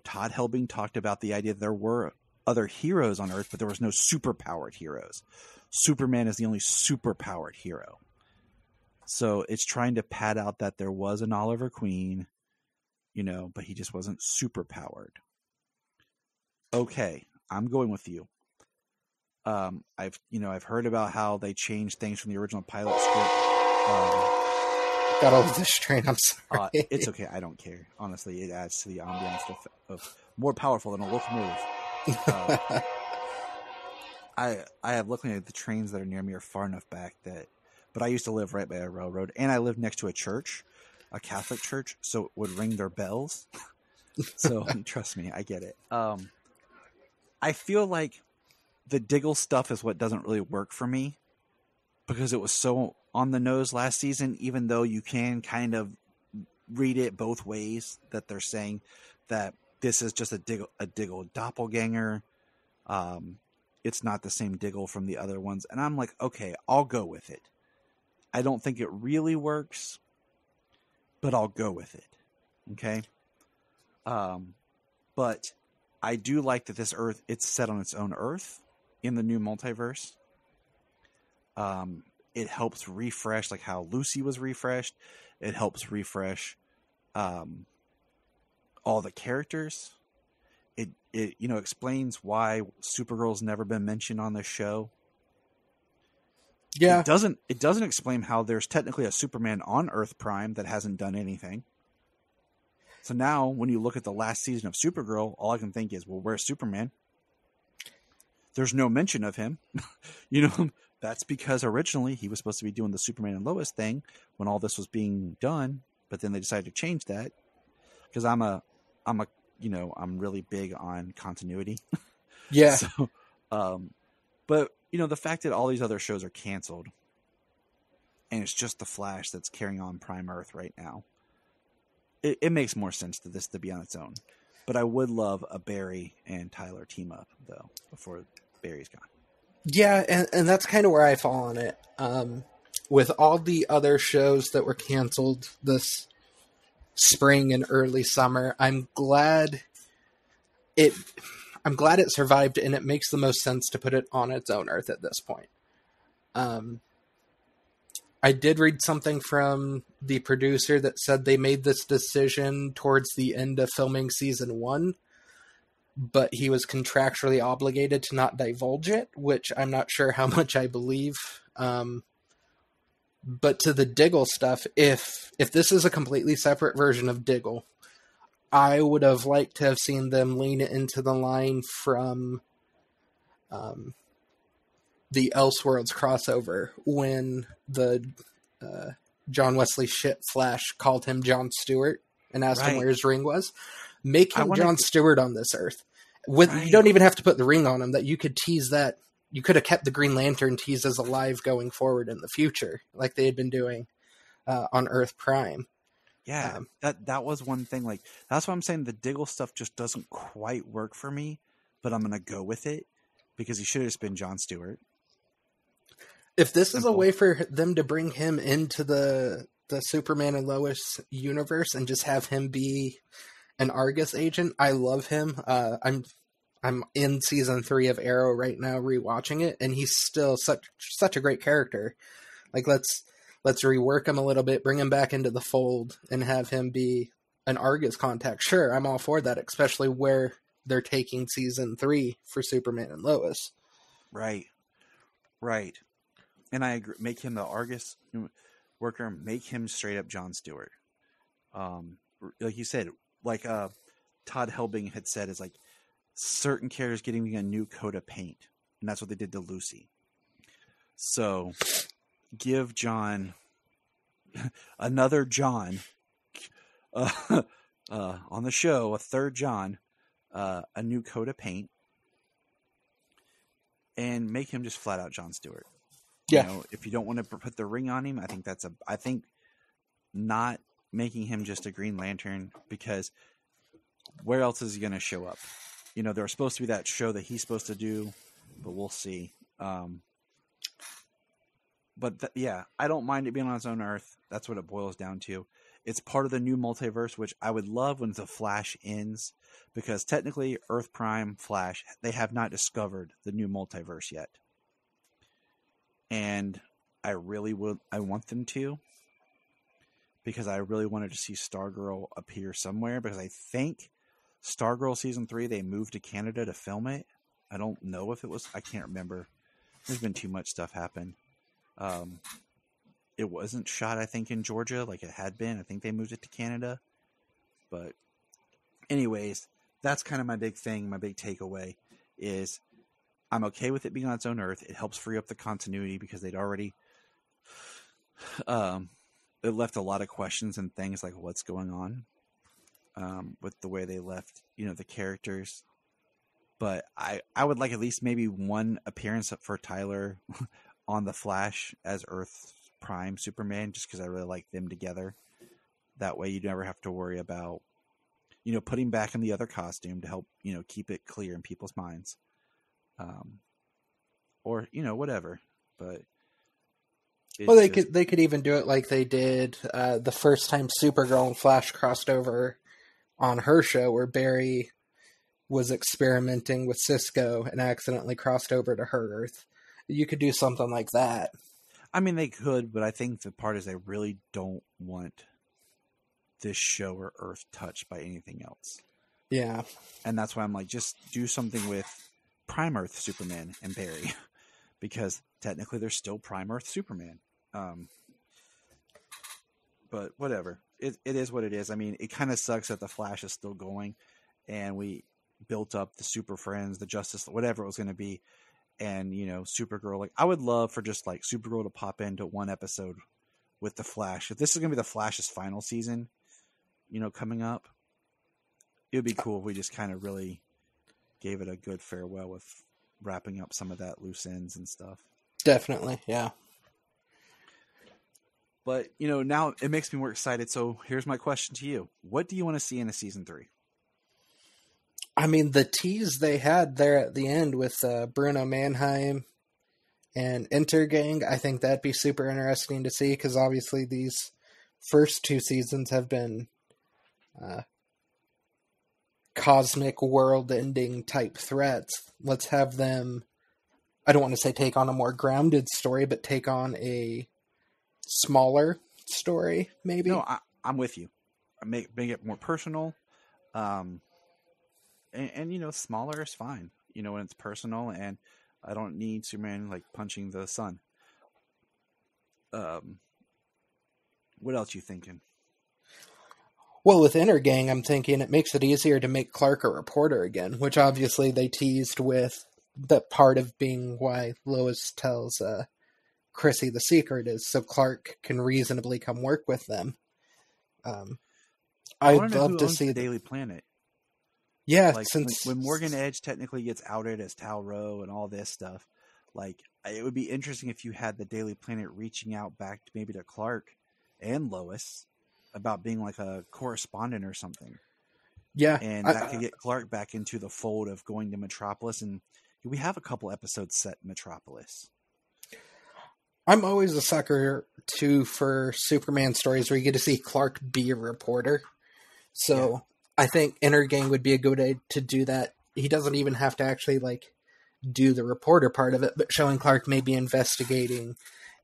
Todd Helbing talked about the idea that there were other heroes on Earth, but there was no superpowered heroes. Superman is the only superpowered hero. So it's trying to pad out that there was an Oliver Queen, but he just wasn't superpowered. Okay, I'm going with you. I've heard about how they changed things from the original pilot script. Got all of this train. I'm sorry. It's okay. I don't care. Honestly, it adds to the ambiance of more powerful than a locomotive. I have looking at the trains that are near me are far enough back but I used to live right by a railroad, and I lived next to a church, a Catholic church, so it would ring their bells. So trust me, I get it. I feel like the Diggle stuff is what doesn't really work for me because it was so on the nose last season, even though you can kind of read it both ways, that they're saying that this is just a Diggle doppelganger. It's not the same Diggle from the other ones. And I'm like, okay, I'll go with it. I don't think it really works, but I'll go with it. Okay. But I do like that this Earth, it's set on its own Earth in the new multiverse. It helps refresh, like how Lucy was refreshed. It helps refresh all the characters. It explains why Supergirl's never been mentioned on this show. Yeah. It doesn't explain how there's technically a Superman on Earth Prime that hasn't done anything. So now when you look at the last season of Supergirl, all I can think is, well, where's Superman? There's no mention of him. That's because originally he was supposed to be doing the Superman and Lois thing when all this was being done, but then they decided to change that because I'm really big on continuity. Yeah. So, but the fact that all these other shows are canceled and it's just the Flash that's carrying on Prime Earth right now, it makes more sense to this to be on its own. But I would love a Barry and Tyler team up though before Barry's gone. Yeah, and that's kind of where I fall on it. With all the other shows that were canceled this spring and early summer, I'm glad it survived, and it makes the most sense to put it on its own Earth at this point. I did read something from the producer that said they made this decision towards the end of filming season 1, but he was contractually obligated to not divulge it, which I'm not sure how much I believe. But to the Diggle stuff, if this is a completely separate version of Diggle, I would have liked to have seen them lean into the line from the Elseworlds crossover when the John Wesley ship Flash called him John Stewart and asked him where his ring was. Make him John Stewart on this Earth. You don't even have to put the ring on him. That you could tease that. You could have kept the Green Lantern tease as alive going forward in the future, like they had been doing on Earth Prime. Yeah, that was one thing. Like, that's why I'm saying the Diggle stuff just doesn't quite work for me, but I'm gonna go with it because he should have just been Jon Stewart. If this is a way for them to bring him into the Superman and Lois universe and just have him be an Argus agent, I love him. I'm in season 3 of Arrow right now, rewatching it, and he's still such a great character. Like, let's rework him a little bit, bring him back into the fold, and have him be an Argus contact. Sure, I'm all for that, especially where they're taking season 3 for Superman and Lois. Right. And I agree. Make him the Argus worker. Make him straight up Jon Stewart. Like you said, like Todd Helbing had said, is like certain characters getting a new coat of paint, and that's what they did to Lucy. So give John another John on the show, a third John, a new coat of paint, and make him just flat out Jon Stewart. Yeah. You know, if you don't want to put the ring on him, I think not making him just a Green Lantern, because where else is he going to show up? You know, there's supposed to be that show that he's supposed to do, but we'll see. Yeah, I don't mind it being on its own Earth. That's what it boils down to. It's part of the new multiverse, which I would love when the Flash ends, because technically Earth Prime, Flash, they have not discovered the new multiverse yet. And I want them to, because I really wanted to see Stargirl appear somewhere, because I think Stargirl season 3, they moved to Canada to film it. I don't know if it was, I can't remember. There's been too much stuff happen. It wasn't shot, I think, in Georgia like it had been. I think they moved it to Canada. But anyways, that's kind of my big thing. My big takeaway is I'm okay with it being on its own Earth. It helps free up the continuity, because they'd already it left a lot of questions and things like what's going on with the way they left, the characters. But I would like at least maybe one appearance for Tyler on the Flash as Earth Prime Superman, just because I really like them together. That way you never have to worry about, putting back in the other costume to help, keep it clear in people's minds. Or, whatever. But they could even do it like they did the first time Supergirl and Flash crossed over on her show, where Barry was experimenting with Cisco and accidentally crossed over to her Earth. You could do something like that. I mean, they could, but I think the part is they really don't want this show or Earth touched by anything else. Yeah. And that's why I'm like, just do something with Prime Earth Superman and Barry, because technically they're still Prime Earth Superman. But whatever. It is what it is. I mean, it kind of sucks that the Flash is still going, and we built up the Super Friends, the Justice, whatever it was going to be. And, Supergirl, like, I would love for just like Supergirl to pop into one episode with the Flash. If this is going to be the Flash's final season, coming up, it would be cool if we just kind of really gave it a good farewell with wrapping up some of that loose ends and stuff. Definitely. Yeah. But, now it makes me more excited. So here's my question to you. What do you want to see in a season 3? I mean, the tease they had there at the end with Bruno Mannheim and Intergang, I think that'd be super interesting to see, because obviously these first 2 seasons have been cosmic world-ending type threats. Let's have them, I don't want to say take on a more grounded story, but take on a smaller story, maybe. No, I'm with you. Make it more personal. And smaller is fine, when it's personal, and I don't need Superman like punching the sun. What else you thinking? Well, with Intergang, I'm thinking it makes it easier to make Clark a reporter again, which obviously they teased with the part of being why Lois tells Chrissy the secret is so Clark can reasonably come work with them. I'd love to see the Daily Planet. Yeah, Like since when Morgan Edge technically gets outed as Talro and all this stuff, like it would be interesting if you had the Daily Planet reaching out back to maybe to Clark and Lois about being like a correspondent or something. yeah, And that could get Clark back into the fold of going to Metropolis. And we have a couple episodes set in Metropolis. I'm always a sucker too for Superman stories where you get to see Clark be a reporter. So I think Intergang would be a good way to do that. He doesn't even have to actually like do the reporter part of it, but showing Clark maybe investigating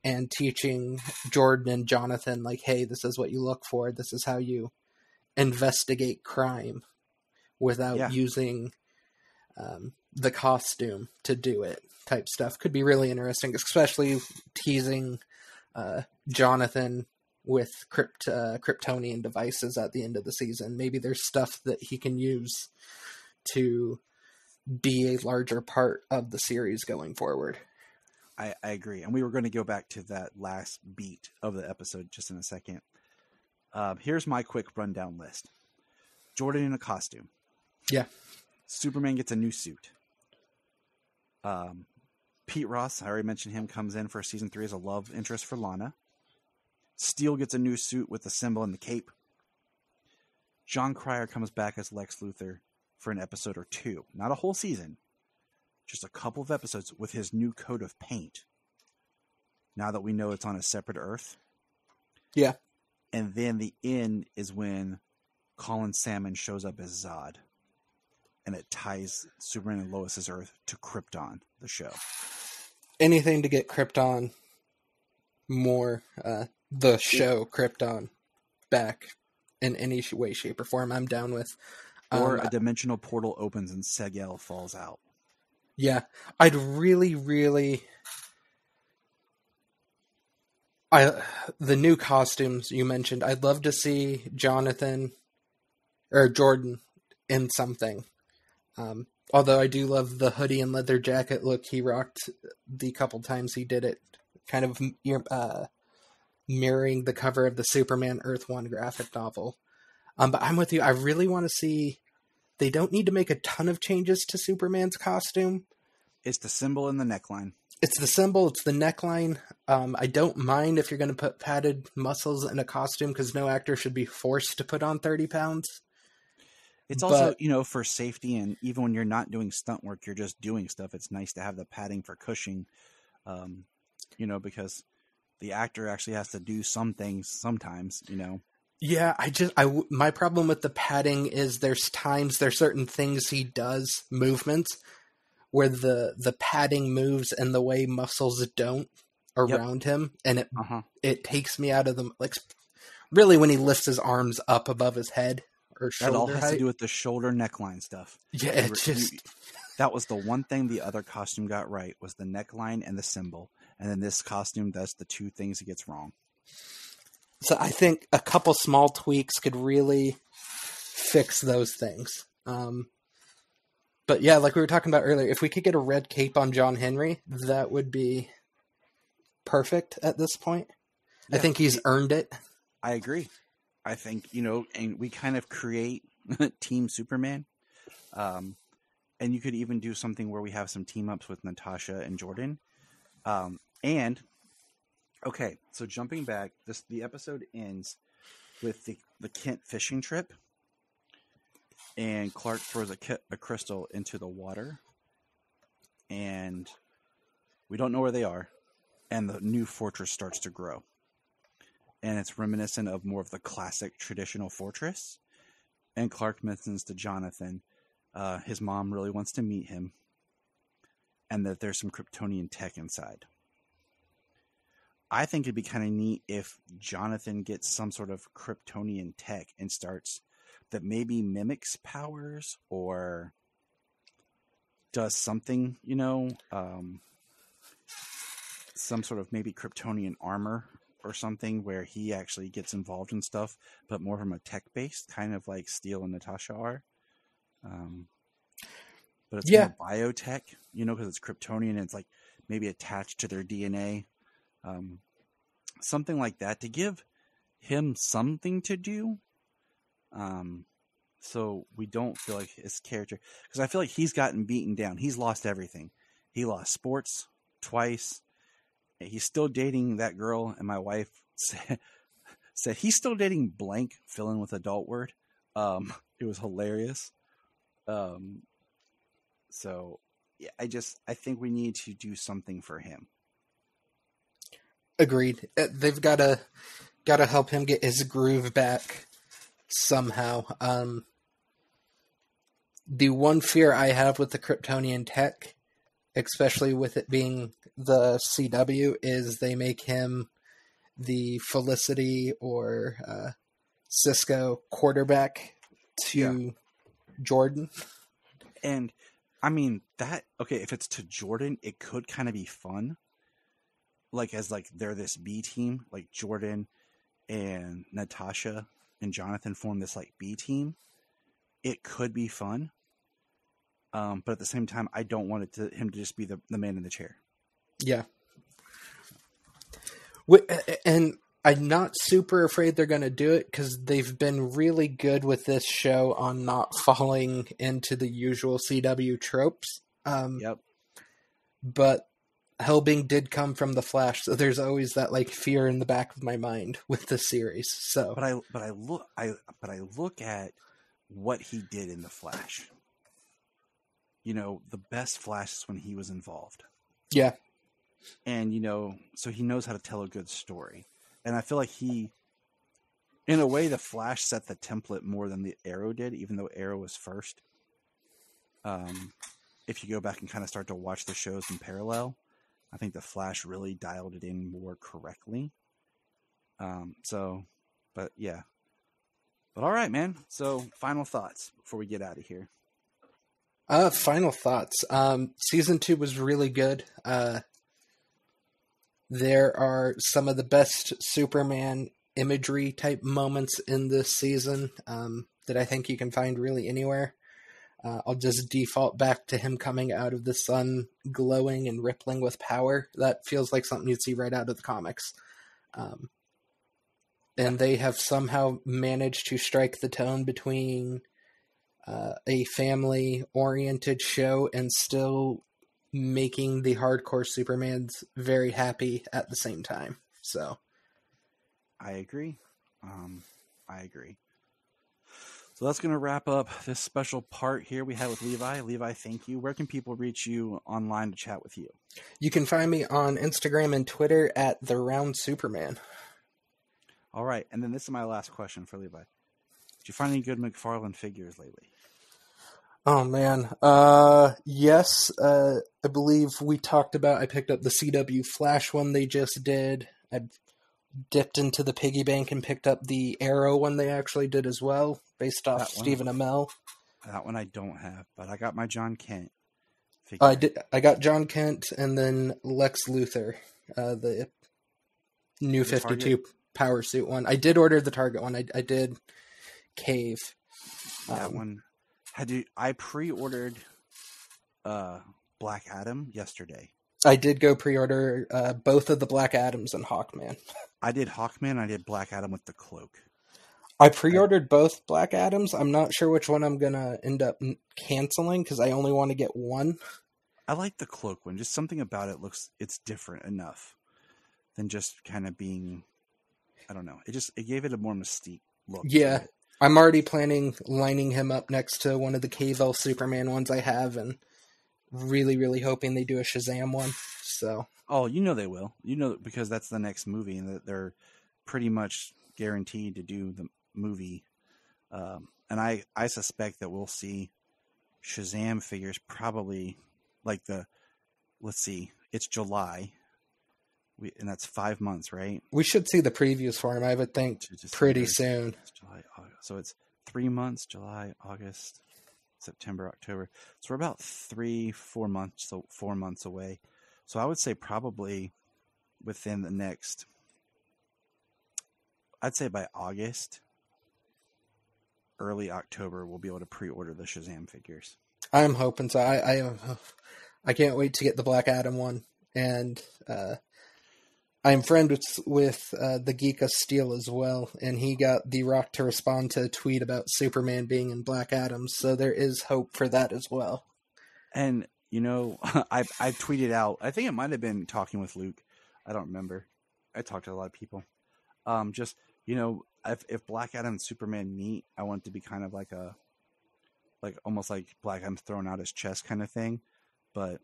and teaching Jordan and Jonathan, like, hey, this is what you look for. This is how you investigate crime without using the costume to do it type stuff. Could be really interesting, especially teasing Jonathan with Kryptonian devices at the end of the season. Maybe there's stuff that he can use to be a larger part of the series going forward. I agree. And we were going to go back to that last beat of the episode just in a second. Here's my quick rundown list. Jordan in a costume. Yeah. Superman gets a new suit. Pete Ross, I already mentioned him, comes in for season 3 as a love interest for Lana. Steel gets a new suit with the symbol and the cape. John Cryer comes back as Lex Luthor for an episode or 2. Not a whole season. Just a couple of episodes with his new coat of paint. Now that we know it's on a separate Earth. Yeah. And then the end is when Colin Salmon shows up as Zod. And it ties Superman and Lois's Earth to Krypton, the show. Anything to get Krypton more, the show Krypton back in any way, shape, or form, I'm down with. Or a dimensional portal opens and Segel falls out. Yeah. I'd really, really... the new costumes you mentioned, I'd love to see Jordan in something. Although I do love the hoodie and leather jacket look he rocked the couple times he did it, kind of mirroring the cover of the Superman Earth 1 graphic novel. But I'm with you. I really want to see... They don't need to make a ton of changes to Superman's costume. It's the symbol and the neckline. It's the symbol, it's the neckline. I don't mind if you're going to put padded muscles in a costume, because no actor should be forced to put on 30 pounds. It's also, for safety, and even when you're not doing stunt work, you're just doing stuff. It's nice to have the padding for cushioning, because the actor actually has to do some things sometimes, Yeah, my problem with the padding is there's certain things he does, movements, where the padding moves and the way muscles don't around him, and it takes me out of the, like, really when he lifts his arms up above his head or shoulder That all has height. to do with the shoulder neckline stuff. Yeah, that was the one thing the other costume got right, was the neckline and the symbol, and then this costume does the two things it gets wrong. So I think a couple small tweaks could really fix those things. But yeah, like we were talking about earlier, if we could get a red cape on John Henry, that would be perfect at this point. Yeah, I think he's earned it. I agree. I think, and we kind of create Team Superman. And you could even do something where we have some team-ups with Natasha and Jordan. Okay, so jumping back, the episode ends with the Kent fishing trip, and Clark throws a crystal into the water, and we don't know where they are, and the new fortress starts to grow. And it's reminiscent of more of the classic traditional fortress, and Clark mentions to Jonathan his mom really wants to meet him, and that there's some Kryptonian tech inside. I think it'd be kind of neat if Jonathan gets some sort of Kryptonian tech and starts that maybe mimics powers or does something, some sort of maybe Kryptonian armor or something where he actually gets involved in stuff, but more from a tech base, kind of like Steel and Natasha are. But it's more biotech, because it's Kryptonian and it's like maybe attached to their DNA. Something like that to give him something to do. so we don't feel like his character, because I feel like he's gotten beaten down. He's lost everything. He lost sports twice. He's still dating that girl, and my wife said he's still dating blank, fill in with adult word. It was hilarious. So yeah, I think we need to do something for him. Agreed. They've got to help him get his groove back somehow. The one fear I have with the Kryptonian tech, especially with it being the CW, is they make him the Felicity or Cisco quarterback to Jordan. And I mean if it's to Jordan, it could kind of be fun. Like as like they're this B team, like Jordan and Natasha and Jonathan form this like B team. It could be fun. But at the same time, I don't want him to just be the man in the chair. Yeah. And I'm not super afraid they're going to do it because they've been really good with this show on not falling into the usual CW tropes. Yep. But Hellbing did come from the Flash, so there's always that like fear in the back of my mind with the series. So, but I look at what he did in the Flash. You know, the best Flash is when he was involved. Yeah. And, so he knows how to tell a good story. And I feel like in a way, the Flash set the template more than the Arrow did, even though Arrow was first. If you go back and kind of start to watch the shows in parallel, I think the Flash really dialed it in more correctly. But yeah. But all right, man. So final thoughts before we get out of here. Final thoughts. Season 2 was really good. There are some of the best Superman imagery type moments in this season that I think you can find really anywhere. I'll just default back to him coming out of the sun, glowing and rippling with power. That feels like something you'd see right out of the comics. And they have somehow managed to strike the tone between a family-oriented show and still making the hardcore Supermans very happy at the same time. So, I agree. So that's going to wrap up this special part here we had with Levi. Levi, thank you. Where can people reach you online to chat with you? You can find me on Instagram and Twitter at The Round Superman. All right. And then this is my last question for Levi. Did you find any good McFarlane figures lately? Oh, man. Yes. I believe we talked about, I picked up the CW Flash one they just did. I dipped into the piggy bank and picked up the Arrow one they actually did as well, based off Stephen Amell. That one I don't have, but I got my John Kent figure. I got John Kent and then Lex Luthor, the new 52 Power Suit one. I did order the Target one. I did Cave. That one. I pre-ordered Black Adam yesterday. I did go pre-order both of the Black Adams and Hawkman. I did Hawkman. I did Black Adam with the cloak. I pre-ordered both Black Adams. I'm not sure which one I'm going to end up canceling because I only want to get one. I like the cloak one. Just something about it it's different enough than just kind of being, I don't know. It gave it a more mystique look. Yeah. I'm already planning lining him up next to one of the Cave-Elf Superman ones I have and really, really hoping they do a Shazam one. So. Oh, they will. Because that's the next movie and that they're pretty much guaranteed to do the movie. And I suspect that we'll see Shazam figures probably like let's see, it's July. And that's 5 months, right? We should see the previews for him, I would think, pretty soon. July, August. So it's 3 months, July, August, September, October. So we're about 4 months, so 4 months away. So I would say probably within the next, I'd say by August, early October, we'll be able to pre-order the Shazam figures. I'm hoping so. I can't wait to get the Black Adam one. And I'm friends with the Geek of Steel as well, and he got The Rock to respond to a tweet about Superman being in Black Adam, so there is hope for that as well. And, I tweeted out, I think it might have been talking with Luke. I don't remember. I talked to a lot of people. Just, if Black Adam and Superman meet, I want it to be kind of like almost like Black Adam throwing out his chest kind of thing, but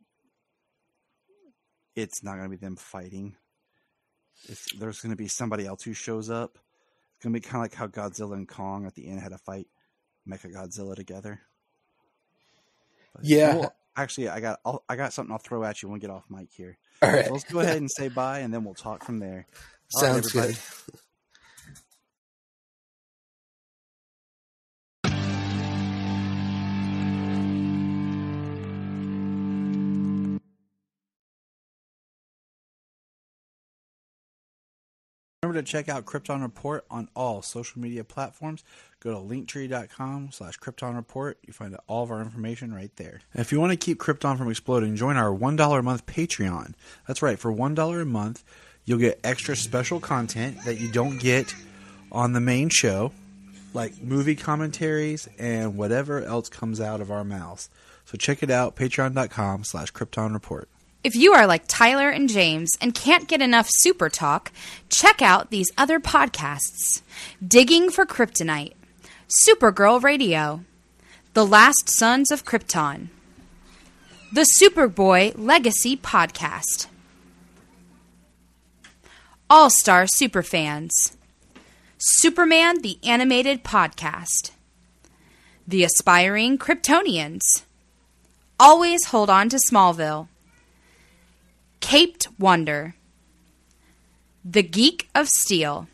it's not going to be them fighting. There's going to be somebody else who shows up. It's going to be kind of like how Godzilla and Kong at the end had to fight Mechagodzilla together. But, yeah. Actually, I got something I'll throw at you when we get off mic here. All right. So let's go ahead and say bye, and then we'll talk from there. Sounds good. Remember to check out Krypton Report on all social media platforms. Go to linktree.com/Krypton Report. You find all of our information right there. And if you want to keep Krypton from exploding, join our $1 a month Patreon. That's right, for $1 a month, you'll get extra special content that you don't get on the main show, like movie commentaries and whatever else comes out of our mouths. So check it out, patreon.com/Krypton Report. If you are like Tyler and James and can't get enough super talk, check out these other podcasts. Digging for Kryptonite, Supergirl Radio, The Last Sons of Krypton, The Superboy Legacy Podcast, All-Star Superfans, Superman the Animated Podcast, The Aspiring Kryptonians, Always Hold On to Smallville, Caped Wonder, The Geek of Steel,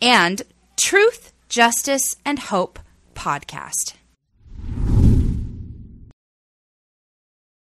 and Truth, Justice, and Hope podcast.